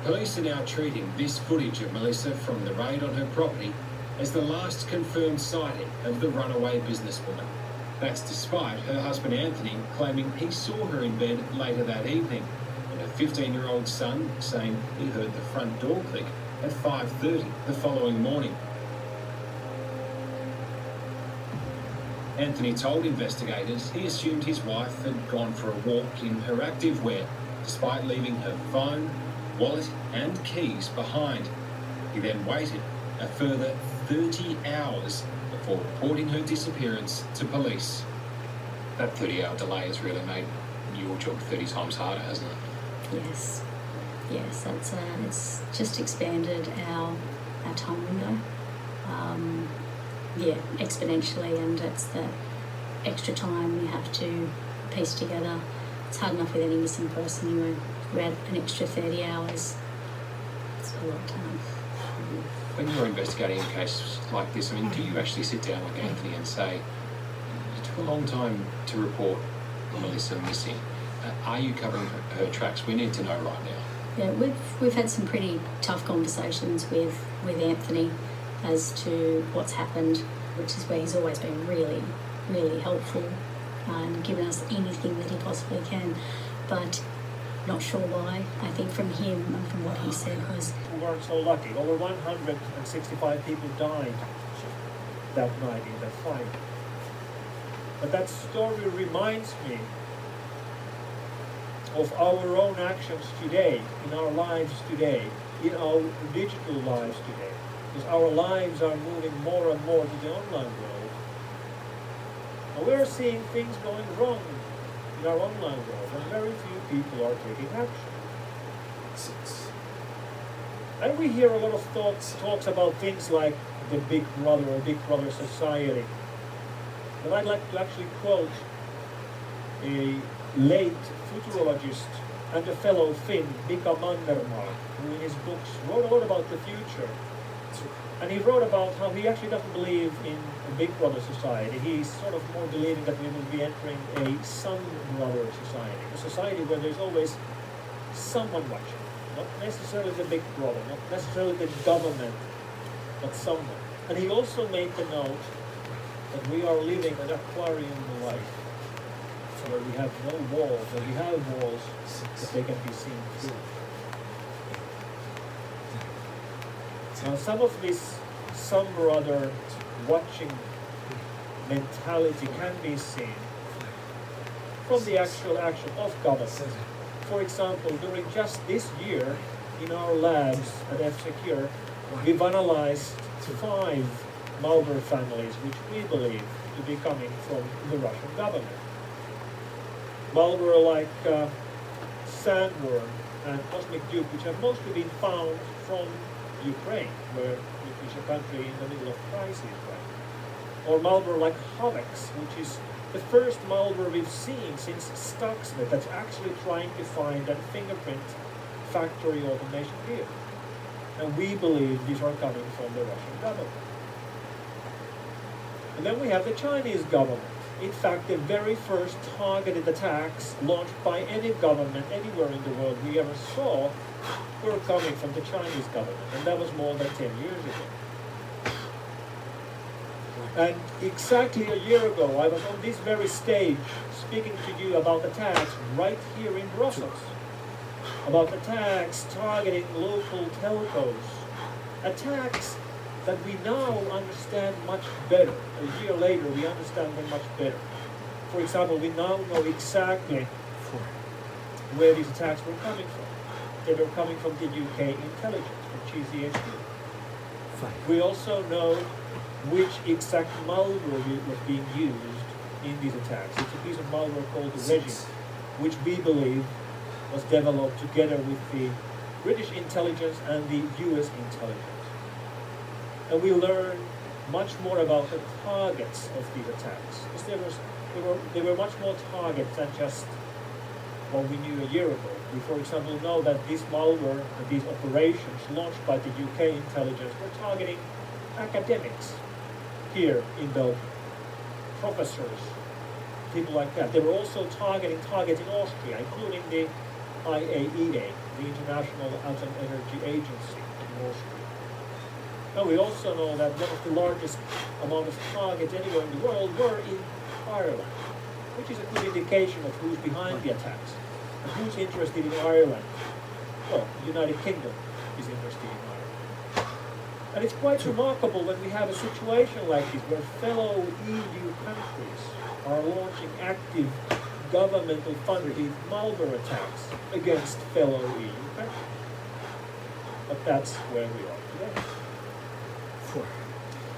Speaker 4: Police are now treating this footage of Melissa from the raid on her property as the last confirmed sighting of the runaway businesswoman. That's despite her husband Anthony claiming he saw her in bed later that evening, and her 15-year-old son saying he heard the front door click at 5:30 the following morning. Anthony told investigators he assumed his wife had gone for a walk in her activewear, despite leaving her phone, wallet and keys behind. He then waited a further 30 hours before reporting her disappearance to police. That 30-hour delay has really made your job 30 times harder, hasn't it?
Speaker 9: Yes, yes, that's it's just expanded our time window, yeah, exponentially, and it's the extra time you have to piece together. It's hard enough with any missing person. You add an extra 30 hours. It's a lot of time.
Speaker 4: When you're investigating a case like this, I mean, do you actually sit down with Anthony and say, it took a long time to report Melissa missing. Are you covering her tracks? We need to know right now.
Speaker 9: Yeah, we've had some pretty tough conversations with Anthony as to what's happened, which is where he's always been really, really helpful and given us anything that he possibly can. But not sure why. I think from him and from what he said was...
Speaker 16: We weren't so lucky. Over 165 people died that night in that fight. But that story reminds me of our own actions today, in our lives today, in our digital lives today. Because our lives are moving more and more to the online world. And we're seeing things going wrong in our online world, and very few people are taking action. And we hear a lot of talks about things like the Big Brother or Big Brother Society. But I'd like to actually quote a late futurologist and a fellow Finn, Mika Mannermaa, who in his books wrote a lot about the future. And he wrote about how he actually doesn't believe in a Big Brother society. He's sort of more believing that we will be entering a Son Brother society, a society where there's always someone watching. Not necessarily the Big Brother, not necessarily the government, but someone. And he also made the note that we are living an aquarium life, where we have no walls, and we have walls that they can be seen through. Now, some of this some or other watching mentality can be seen from the actual action of government. For example, during just this year, in our labs at F-Secure, we've analyzed 5 malware families which we believe to be coming from the Russian government. Malware like sandworm and cosmic dupe, which have mostly been found from Ukraine, which is a country in the middle of crisis right now. Or malware like Hovex, which is the first malware we've seen since Stuxnet that's actually trying to find and fingerprint factory automation here. And we believe these are coming from the Russian government. And then we have the Chinese government. In fact, the very first targeted attacks launched by any government anywhere in the world we ever saw were coming from the Chinese government, and that was more than 10 years ago. And exactly a year ago, I was on this very stage speaking to you about attacks right here in Brussels, about attacks targeting local telcos, attacks that we now understand much better. A year later, we understand them much better. For example, we now know exactly where these attacks were coming from. They were coming from the UK intelligence, from GCHQ. We also know which exact malware was being used in these attacks. It's a piece of malware called the Regime, which we believe was developed together with the British intelligence and the US intelligence. And we learn much more about the targets of these attacks. Because there were much more targets than just what we knew a year ago. We, for example, know that this malware and these operations launched by the UK intelligence were targeting academics here in Belgium, professors, people like that. They were also targeting targets in Austria, including the IAEA, the International Atom Energy Agency in Austria. Now we also know that one of the largest amount of targets anywhere in the world were in Ireland, which is a good indication of who's behind the attacks and who's interested in Ireland. Well, the United Kingdom is interested in Ireland. And it's quite remarkable when we have a situation like this where fellow EU countries are launching active governmental funded malware attacks against fellow EU countries. But that's where we are today.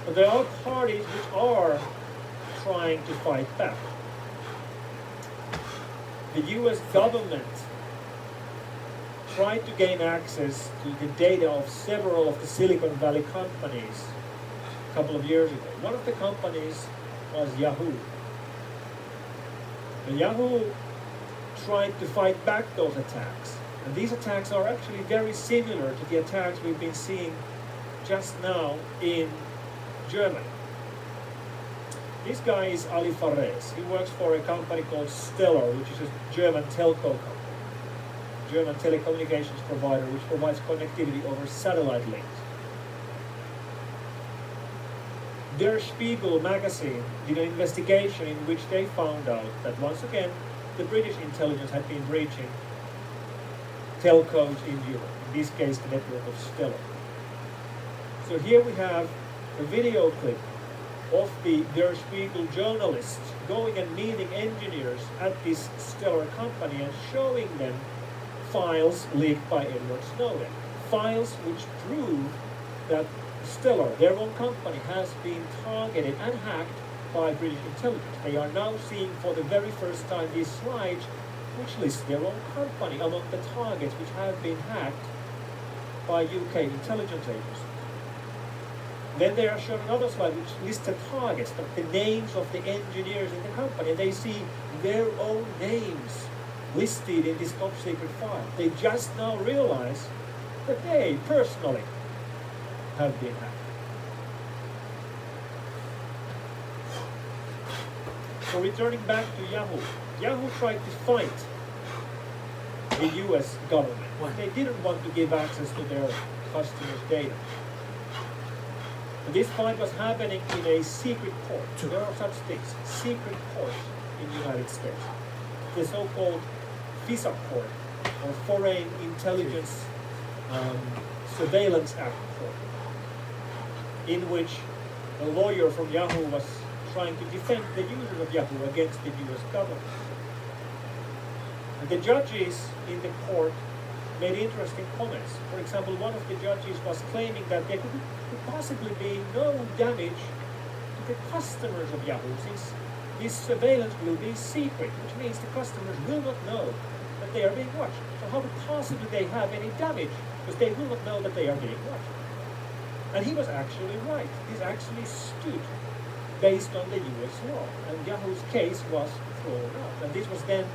Speaker 16: But there are parties which are trying to fight back. The US government tried to gain access to the data of several of the Silicon Valley companies a couple of years ago. One of the companies was Yahoo. And Yahoo tried to fight back those attacks. And these attacks are actually very similar to the attacks we've been seeing just now in Germany. This guy is Ali Fares. He works for a company called Stellar, which is a German telco company, German telecommunications provider, which provides connectivity over satellite links. Der Spiegel magazine did an investigation in which they found out that once again the British intelligence had been breaching telcos in Europe, in this case the network of Stellar. So here we have a video clip of the Der Spiegel journalists going and meeting engineers at this Stellar company and showing them files leaked by Edward Snowden. Files which prove that Stellar, their own company, has been targeted and hacked by British intelligence. They are now seeing for the very first time these slides which list their own company among the targets which have been hacked by UK intelligence agencies. Then they are shown another slide which lists the targets, the names of the engineers in the company, and they see their own names listed in this top secret file. They just now realize that they personally have been hacked. So returning back to Yahoo. Yahoo tried to fight the US government. They didn't want to give access to their customers' data. This fight was happening in a secret court. There are such things, secret courts in the United States. The so-called FISA court, or Foreign Intelligence Surveillance Act court, in which a lawyer from Yahoo was trying to defend the users of Yahoo against the US government. And the judges in the court made interesting comments. For example, one of the judges was claiming that there could possibly be no damage to the customers of Yahoo, since this surveillance will be secret, which means the customers will not know that they are being watched. So how could possibly they have any damage? Because they will not know that they are being watched. And he was actually right. This actually stood based on the US law. And Yahoo's case was thrown out. And this was then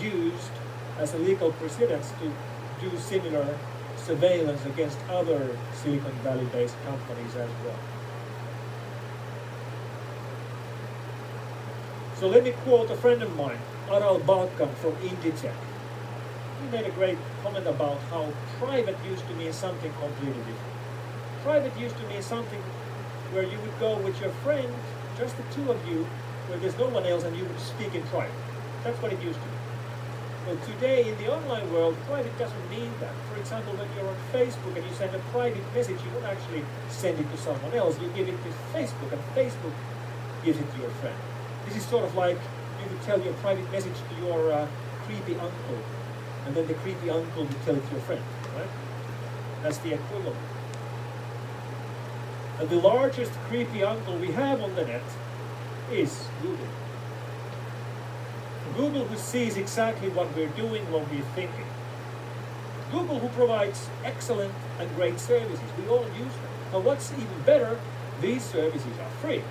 Speaker 16: used as a legal precedent to do similar surveillance against other Silicon Valley-based companies as well. So let me quote a friend of mine, Aral Balkan from Inditech. He made a great comment about how private used to mean something completely different. Private used to mean something where you would go with your friend, just the two of you, where there's no one else, and you would speak in private. That's what it used to be. Well, today in the online world, private doesn't mean that. For example, when you're on Facebook and you send a private message, you don't actually send it to someone else. You give it to Facebook, and Facebook gives it to your friend. This is sort of like you would tell your private message to your creepy uncle, and then the creepy uncle would tell it to your friend, right? That's the equivalent. And the largest creepy uncle we have on the net is Google. Google, who sees exactly what we're doing, what we're thinking. Google, who provides excellent and great services. We all use them. But what's even better, these services are free.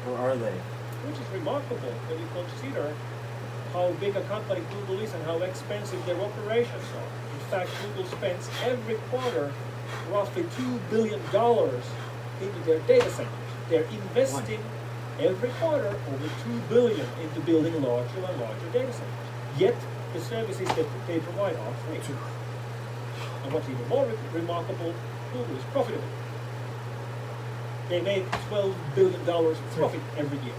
Speaker 3: Or are they?
Speaker 16: Which is remarkable when you consider how big a company Google is and how expensive their operations are. In fact, Google spends every quarter roughly $2 billion into their data centers. They're investing every quarter over $2 billion into building larger and larger data centers. Yet the services that they provide are free. And what's even more remarkable, Google is profitable. They make $12 billion profit every year,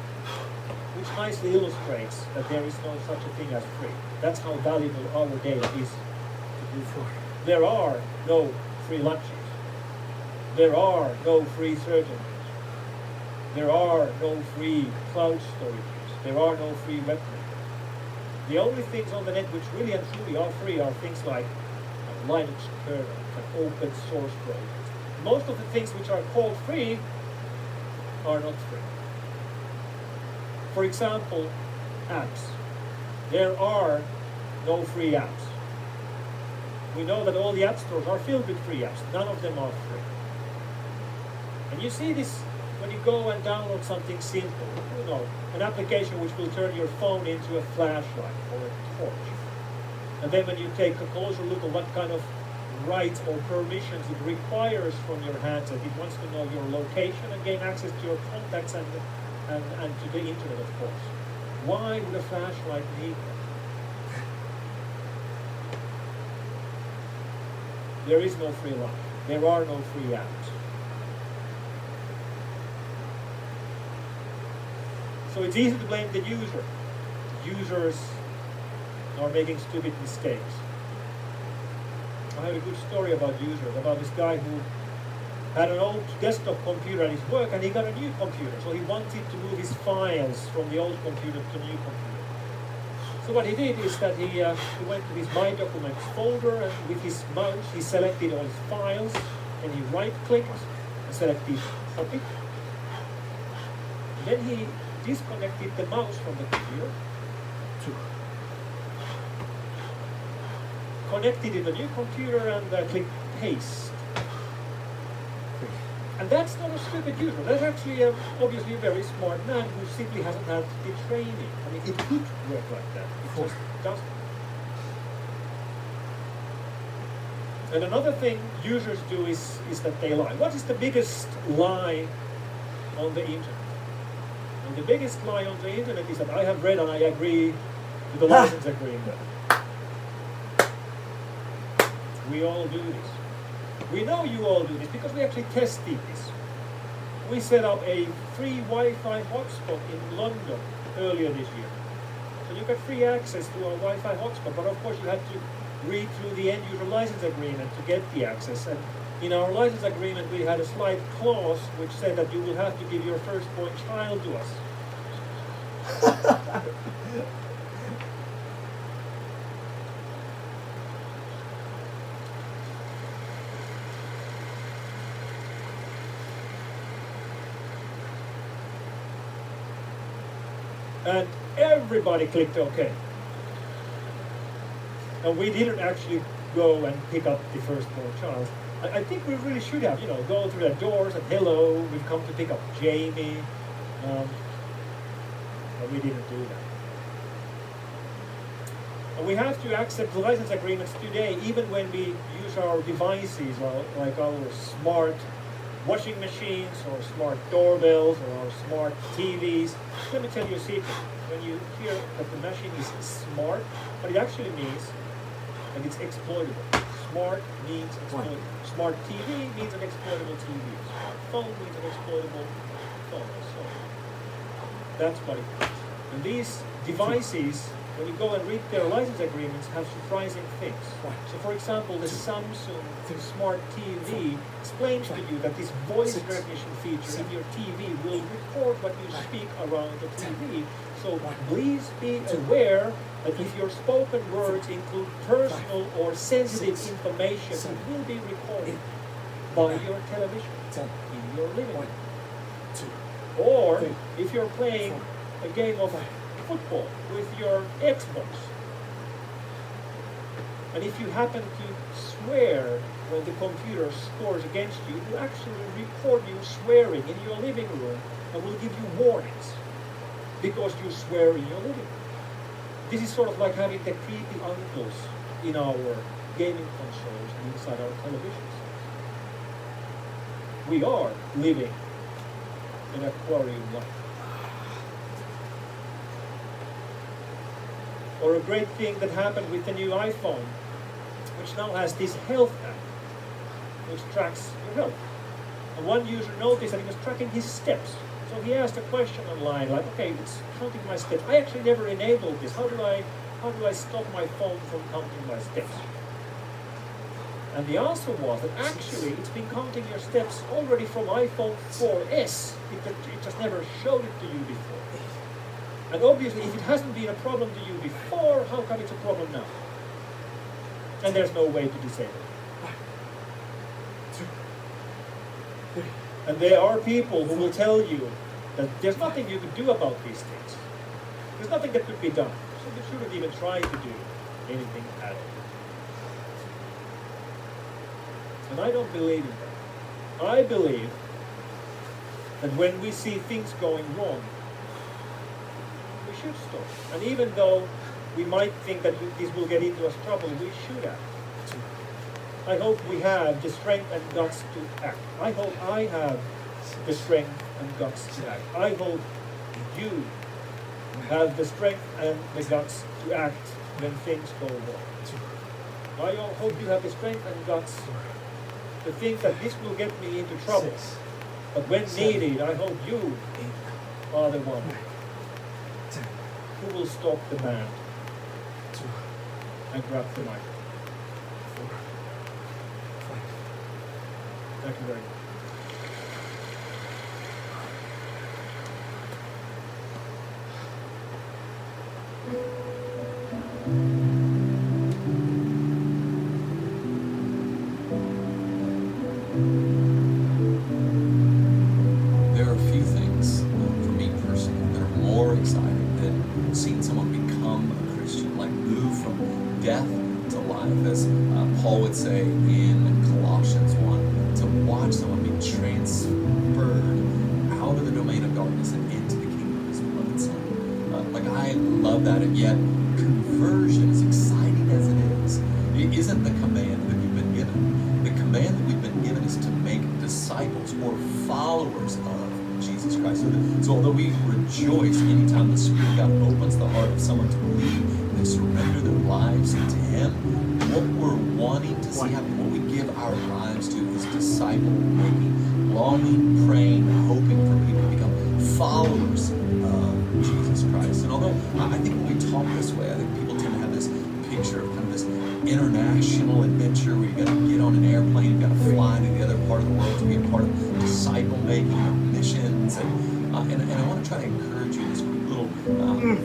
Speaker 16: which nicely illustrates that there is no such a thing as free. That's how valuable our data is. There are no free lunches. There are no free surgeons. There are no free cloud storages. There are no free web makers. The only things on the net which really and truly are free are things like Linux kernel and open source projects. Most of the things which are called free are not free. For example, apps. There are no free apps. We know that all the app stores are filled with free apps. None of them are free. And you see this when you go and download something simple, you know, an application which will turn your phone into a flashlight or a torch. And then when you take a closer look at what kind of rights or permissions it requires from your handset, it wants to know your location and gain access to your contacts and to the internet, of course. Why would a flashlight need that? There is no free life. There are no free apps. So it's easy to blame the user. Users are making stupid mistakes. I have a good story about users, about this guy who had an old desktop computer at his work and he got a new computer. So he wanted to move his files from the old computer to the new computer. So what he did is that he went to his My Documents folder and with his mouse he selected all his files and he right-clicked and selected copy. Then he disconnected the mouse from the computer, connected it to the new computer and clicked paste. And that's not a stupid user. That's actually obviously a very smart man who simply hasn't had the training. I mean, it could work like that. It just doesn't. And another thing users do is that they lie. What is the biggest lie on the internet? And the biggest lie on the internet is that I have read and I agree with the license agreement. We all do this. We know you all do this because we actually tested this. We set up a free Wi-Fi hotspot in London earlier this year. So you got free access to a Wi-Fi hotspot, but of course you had to read through the end user license agreement to get the access. And in our license agreement we had a slight clause which said that you will have to give your firstborn child to us. And everybody clicked OK. And we didn't actually go and pick up the firstborn child. I think we really should have, go through the doors and hello, we've come to pick up Jamie. But we didn't do that. And we have to accept the license agreements today, even when we use our devices, like our smart washing machines, or smart doorbells, or our smart TVs. Let me tell you a secret. When you hear that the machine is smart, what it actually means, and it's exploitable. Smart means exploitable. Smart TV means an exploitable TV. Smart phone means an exploitable phone. So that's what it means. And these devices, when you go and read their license agreements, have surprising things. So for example, the Samsung Smart TV explains to you that this voice recognition feature in your TV will record what you speak around the TV. So please be aware that if your spoken words include personal or sensitive information, it will be recorded by your television in your living room. Or if you're playing a game of football with your Xbox, and if you happen to swear when the computer scores against you, it will actually record you swearing in your living room and will give you warnings because you swear in your living room. This is sort of like having the creepy uncles in our gaming consoles and inside our televisions. We are living an aquarium life. Or a great thing that happened with the new iPhone, which now has this health app, which tracks your health. And one user noticed that it was tracking his steps. So he asked a question online, like, okay, it's counting my steps. I actually never enabled this. How do I stop my phone from counting my steps? And the answer was that actually it's been counting your steps already from iPhone 4S. It just never showed it to you before. And obviously, if it hasn't been a problem to you before, how come it's a problem now? And there's no way to disable it. And there are people who will tell you that there's nothing you could do about these things. There's nothing that could be done. So you shouldn't even try to do anything at all. And I don't believe in that. I believe that when we see things going wrong, we should stop. And even though we might think that this will get into us trouble, we should act. I hope we have the strength and guts to act. I hope I have the strength and guts to act. I hope you have the strength and the guts to act when things go wrong. I hope you have the strength and guts to think that this will get me into trouble. But when needed, I hope you are the one who will stop the band and grab the mic. Thank you very much.
Speaker 17: There are a few things, for me personally, that are more exciting than seeing someone become a Christian, like move from death to life, as Paul would say in Colossians 1, to watch someone be transferred out of the domain of darkness and into the kingdom of his beloved Son. Like, I love that, and yet conversion, as exciting as it isn't the command that we've been given. The command that we've been given is to make disciples or followers of Jesus Christ. So although we rejoice anytime the Spirit of God opens the heart of someone to believe, they surrender their lives to Him, what we're wanting to see happen, what we give our lives to, is disciple-making, longing, praying, hoping for people to become followers of Jesus Christ. And although I think when we talk this way, I think people tend to have this picture of kind of this international adventure where you got to get on an airplane, you got to fly to the other part of the world to be a part of disciple-making, of missions, and I want to try to encourage you in this quick little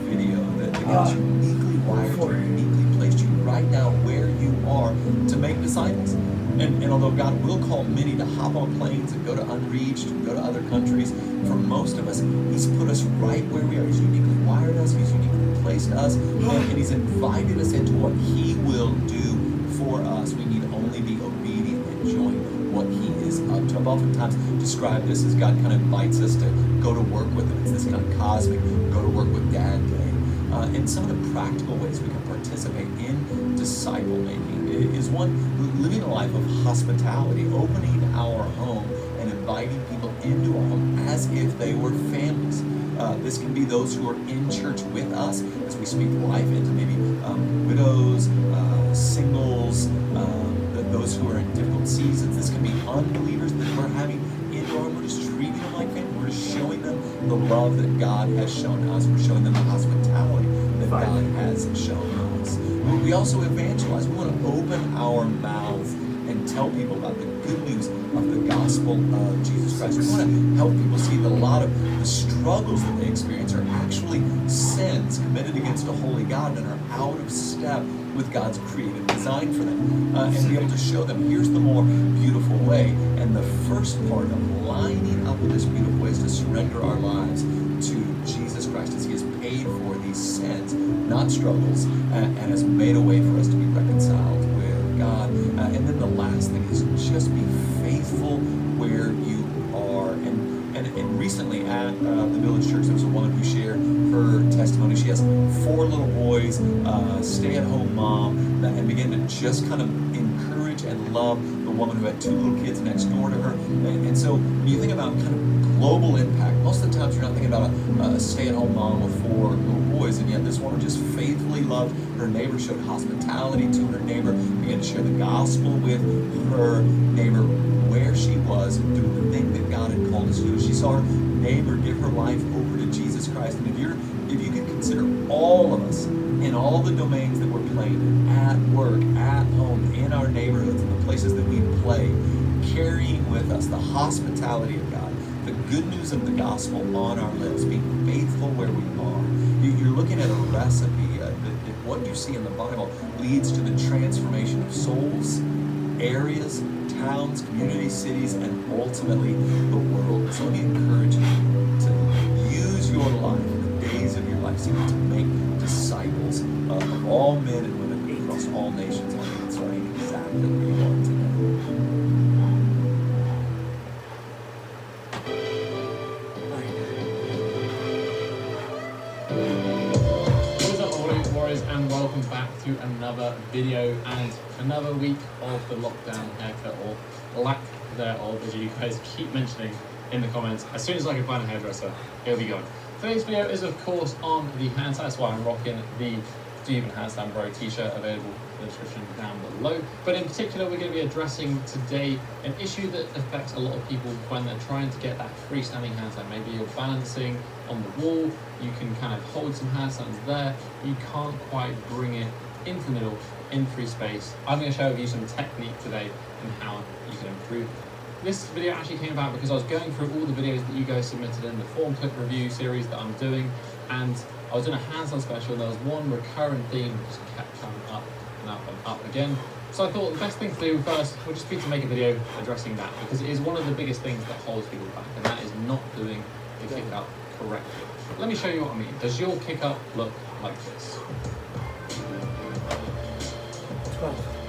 Speaker 17: video that God's uniquely wired you, uniquely placed you right now where you are to make disciples. And although God will call many to hop on planes and go to unreached and go to other countries, for most of us, He's put us right where we are. He's uniquely wired us, He's uniquely placed us, and He's invited us into what He will do for us. We need only be obedient and join what He is up to. I've oftentimes described this as God kind of invites us to go to work with Him. It's this kind of cosmic go to work with Dad day. And some of the practical ways we can participate in disciple making is one, living a life of hospitality, opening our home and inviting people into our home as if they were families. This can be those who are in church with us as we speak life into maybe widows, singles, those who are in difficult seasons. This can be unbelievers that we're having into our home. We're just treating them like family. We're just showing them the love that God has shown us. We're showing them the hospitality that God has shown us. We also evangelize. We want to open our mouths and tell people about the good news of the gospel of Jesus Christ. We want to help people see that a lot of the struggles that they experience are actually sins committed against a holy God and are out of step with God's creative design for them, and be able to show them here's the more beautiful way. And the first part of lining up with this beautiful way is to surrender our lives to Jesus Christ, as He has paid for these sins, not struggles, and has made a way for us to be reconciled with God. And then the last thing is just be faithful where you are. And recently at the Village Church, there was a woman who shared her testimony. She has 4 little boys, stay-at-home mom, and began to just kind of encourage and love the woman who had 2 little kids next door to her. And so when you think about kind of global impact, most of the times you're not thinking about a stay-at-home mom with 4 little boys, and yet this woman just faithfully loved her neighbor, showed hospitality to her neighbor, began to share the gospel with her neighbor where she was and doing the thing that God had called us to do. She saw her neighbor give her life over to Jesus Christ. And if you can consider all of us in all the domains that we're playing in, at work, at home, in our neighborhoods, in the places that we play, carrying with us the hospitality of God, the good news of the gospel on our lips, being faithful where we are. You're looking at a recipe that what you see in the Bible leads to the transformation of souls, areas, towns, communities, cities, and ultimately the world. So let me encourage you to use your life, the days of your life, simply to make disciples of all men and women across all nations. I think it's starting exactly where you are today.
Speaker 8: What is up, my warriors, and welcome back to another video and another week of the lockdown haircut, or lack thereof, as you guys keep mentioning in the comments. As soon as I can find a hairdresser, it'll be gone. Today's video is of course on the handstand. That's why I'm rocking the Do You Even Handstand Bro t-shirt, available in the description down below. But in particular, we're going to be addressing today an issue that affects a lot of people when they're trying to get that freestanding handstand. Maybe you're balancing on the wall, you can kind of hold some handstands there, you can't quite bring it into the middle in free space. I'm going to show you some technique today and how you can improve it. This video actually came about because I was going through all the videos that you guys submitted in the form clip review series that I'm doing, and I was doing a handstand special, and there was one recurrent theme that just kept coming up and up and up again. So I thought the best thing to do first would just be to make a video addressing that, because it is one of the biggest things that holds people back, and that is not doing the kick up correctly. Let me show you what I mean. Does your kick up look like this?
Speaker 3: 12.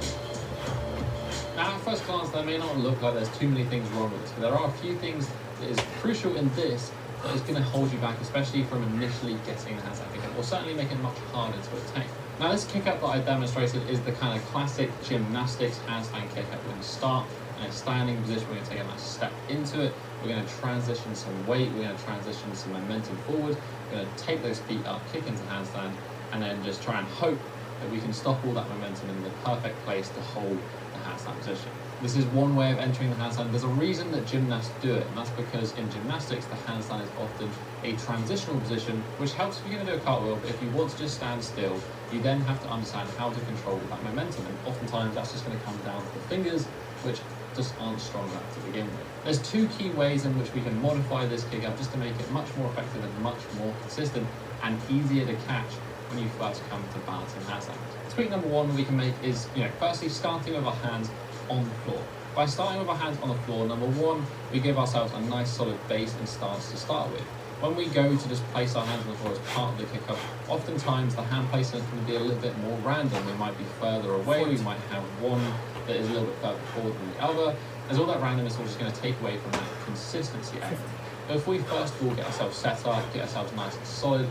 Speaker 8: Now, at first glance, that may not look like there's too many things wrong with this, but there are a few things that is crucial in this that is going to hold you back, especially from initially getting the handstand kick up, or certainly make it much harder to attain. Now, this kick up that I demonstrated is the kind of classic gymnastics handstand kick up. We're going to start in a standing position, we're going to take a nice step into it, we're going to transition some weight, we're going to transition some momentum forward, we're going to take those feet up, kick into handstand, and then just try and hope that we can stop all that momentum in the perfect place to hold the handstand position. This is one way of entering the handstand. There's a reason that gymnasts do it, and that's because in gymnastics, the handstand is often a transitional position, which helps if you're going to do a cartwheel, but if you want to just stand still, you then have to understand how to control that momentum, and oftentimes that's just going to come down to the fingers, which just aren't strong enough to begin with. There's two key ways in which we can modify this kick up just to make it much more effective and much more consistent and easier to catch when you first come to balancing handstand. Tweak number one we can make is, firstly starting with our hands on the floor. By starting with our hands on the floor, number one, we give ourselves a nice solid base and stance to start with. When we go to just place our hands on the floor as part of the kick up, oftentimes the hand placement can be a little bit more random. We might be further away, we might have one that is a little bit further forward than the other. There's all that randomness which is going to take away from that consistency element. But if we first of all get ourselves set up, get ourselves nice and solid,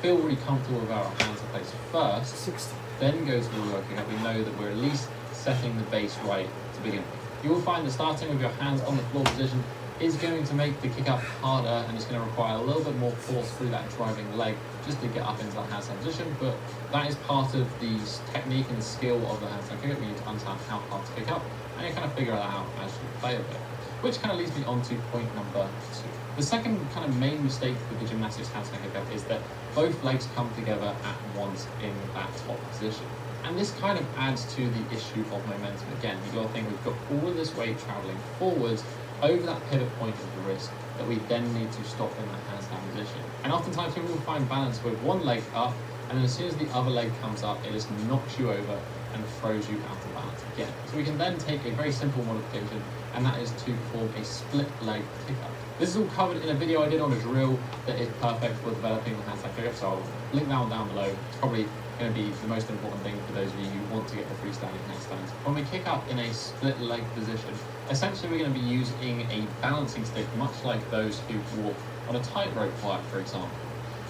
Speaker 8: feel really comfortable with our hands in place first, then go to the real kick up, we know that we're at least setting the base right to begin with. You will find that starting with your hands on the floor position is going to make the kick up harder, and it's going to require a little bit more force through that driving leg just to get up into that handstand position, but that is part of the technique and skill of the handstand kick up. You need to understand how hard to kick up, and you kind of figure that out as you play with it. Which kind of leads me on to point number two. The second kind of main mistake with the gymnastics handstand kick up is that both legs come together at once in that top position. And this kind of adds to the issue of momentum again. You've got to think we've got all of this weight traveling forwards over that pivot point of the wrist that we then need to stop in that handstand position. And oftentimes people will find balance with one leg up, and then as soon as the other leg comes up, it just knocks you over and throws you out of balance again. So we can then take a very simple modification, and that is to perform a split leg kick up. This is all covered in a video I did on a drill that is perfect for developing the handstand kick up, so I'll link that one down below. It's probably going to be the most important thing for those of you who want to get the freestanding handstands. When we kick up in a split leg position, essentially we're going to be using a balancing stick, much like those who walk on a tightrope bike, for example.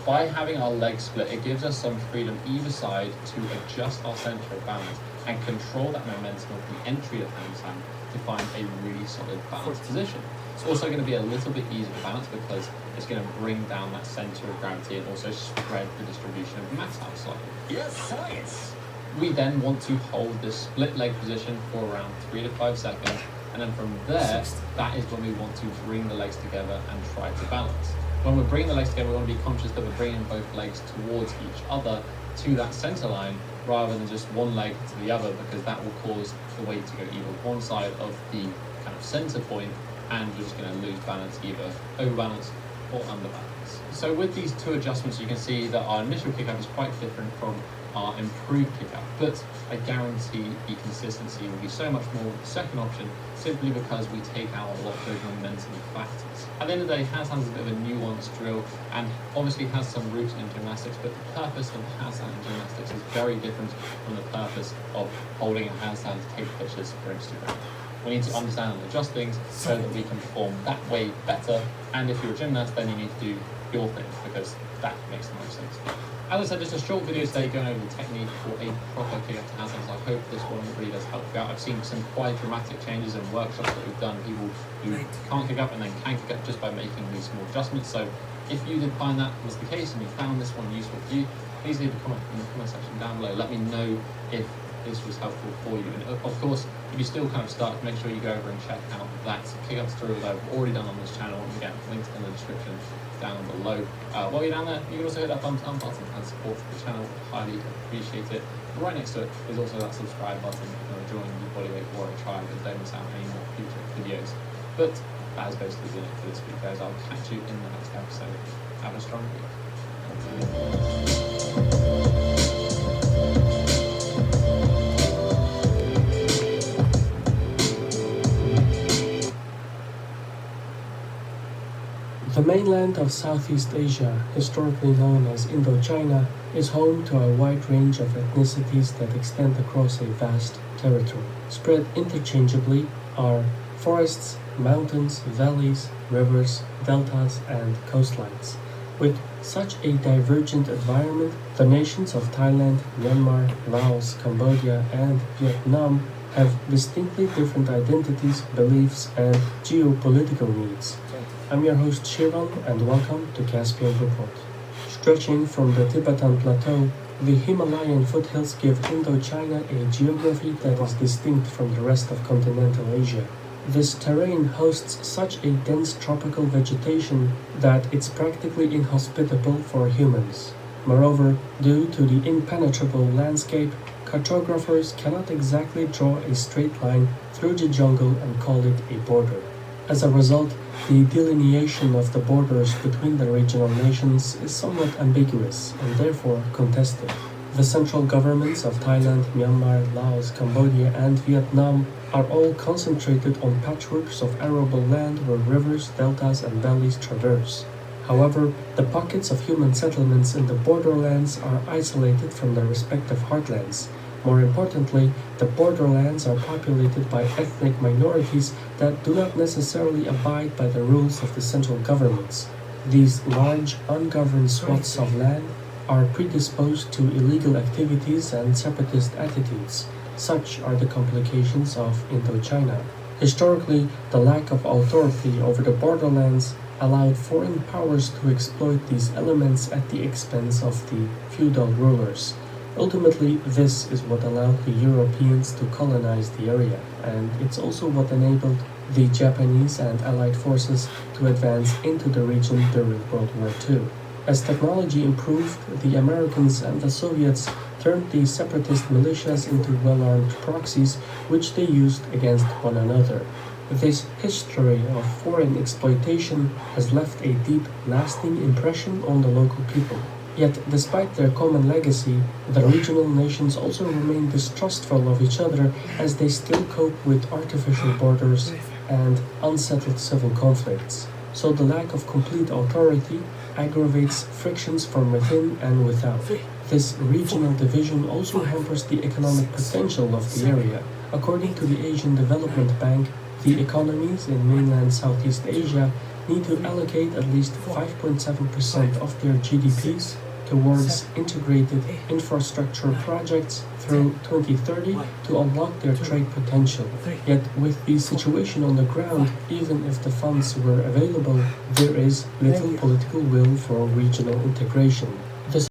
Speaker 8: By having our legs split, it gives us some freedom either side to adjust our center of balance and control that momentum of the entry of handstand to find a really solid balanced position. It's also going to be a little bit easier to balance because it's going to bring down that center of gravity and also spread the distribution of mass out slightly. Yes, science! We then want to hold this split leg position for around 3 to 5 seconds, and then from there, that is when we want to bring the legs together and try to balance. When we're bringing the legs together, we want to be conscious that we're bringing both legs towards each other to that center line rather than just one leg to the other, because that will cause the weight to go either one side of the kind of center point, and you're just going to lose balance, either overbalance or underbalance. So with these two adjustments, you can see that our initial kick up is quite different from are improved kick-out, but I guarantee the consistency will be so much more with the second option, simply because we take out a lot of those momentum factors. At the end of the day, handstand is a bit of a nuanced drill and obviously has some roots in gymnastics, but the purpose of handstand in gymnastics is very different from the purpose of holding a handstand to take pictures for Instagram. We need to understand and adjust things so that we can perform that way better, and if you're a gymnast, then you need to do your thing, because that makes the most sense. As I said, just a short video today going over the technique for a proper kick-up to handstands. I hope this one really does help you out. I've seen some quite dramatic changes in workshops that we've done, people who can't kick up and then can kick up just by making these small adjustments. So if you did find that was the case and you found this one useful for you, please leave a comment in the comment section down below. Let me know if this was helpful for you. And of course, if you still kind of stuck, make sure you go over and check out that kick-up tutorial that I've already done on this channel. And again, linked in the description down below. While you're down there, you can also hit that thumbs up button and support the channel. Highly appreciate it. Right next to it is also that subscribe button if you want to join the Bodyweight Warrior tribe and don't miss out on any more future videos. But that is basically it for this week, guys. I'll catch you in the next episode. Have a strong week.
Speaker 18: The mainland of Southeast Asia, historically known as Indochina, is home to a wide range of ethnicities that extend across a vast territory. Spread interchangeably are forests, mountains, valleys, rivers, deltas, and coastlines. With such a divergent environment, the nations of Thailand, Myanmar, Laos, Cambodia, and Vietnam have distinctly different identities, beliefs, and geopolitical needs. I'm your host Shiron, and welcome to Caspian Report. Stretching from the Tibetan Plateau, the Himalayan foothills give Indochina a geography that is distinct from the rest of continental Asia. This terrain hosts such a dense tropical vegetation that it's practically inhospitable for humans. Moreover, due to the impenetrable landscape, cartographers cannot exactly draw a straight line through the jungle and call it a border. As a result, the delineation of the borders between the regional nations is somewhat ambiguous and therefore contested. The central governments of Thailand, Myanmar, Laos, Cambodia, and Vietnam are all concentrated on patchworks of arable land where rivers, deltas, and valleys traverse. However, the pockets of human settlements in the borderlands are isolated from their respective heartlands. More importantly, the borderlands are populated by ethnic minorities that do not necessarily abide by the rules of the central governments. These large, ungoverned swaths of land are predisposed to illegal activities and separatist attitudes. Such are the complications of Indochina. Historically, the lack of authority over the borderlands allowed foreign powers to exploit these elements at the expense of the feudal rulers. Ultimately, this is what allowed the Europeans to colonize the area, and it's also what enabled the Japanese and Allied forces to advance into the region during World War II. As technology improved, the Americans and the Soviets turned the separatist militias into well-armed proxies, which they used against one another. This history of foreign exploitation has left a deep, lasting impression on the local people. Yet, despite their common legacy, the regional nations also remain distrustful of each other as they still cope with artificial borders and unsettled civil conflicts. So the lack of complete authority aggravates frictions from within and without. This regional division also hampers the economic potential of the area. According to the Asian Development Bank, the economies in mainland Southeast Asia need to allocate at least 5.7% of their GDPs towards integrated infrastructure projects through 2030 to unlock their trade potential. Yet with the situation on the ground, even if the funds were available, there is little political will for regional integration.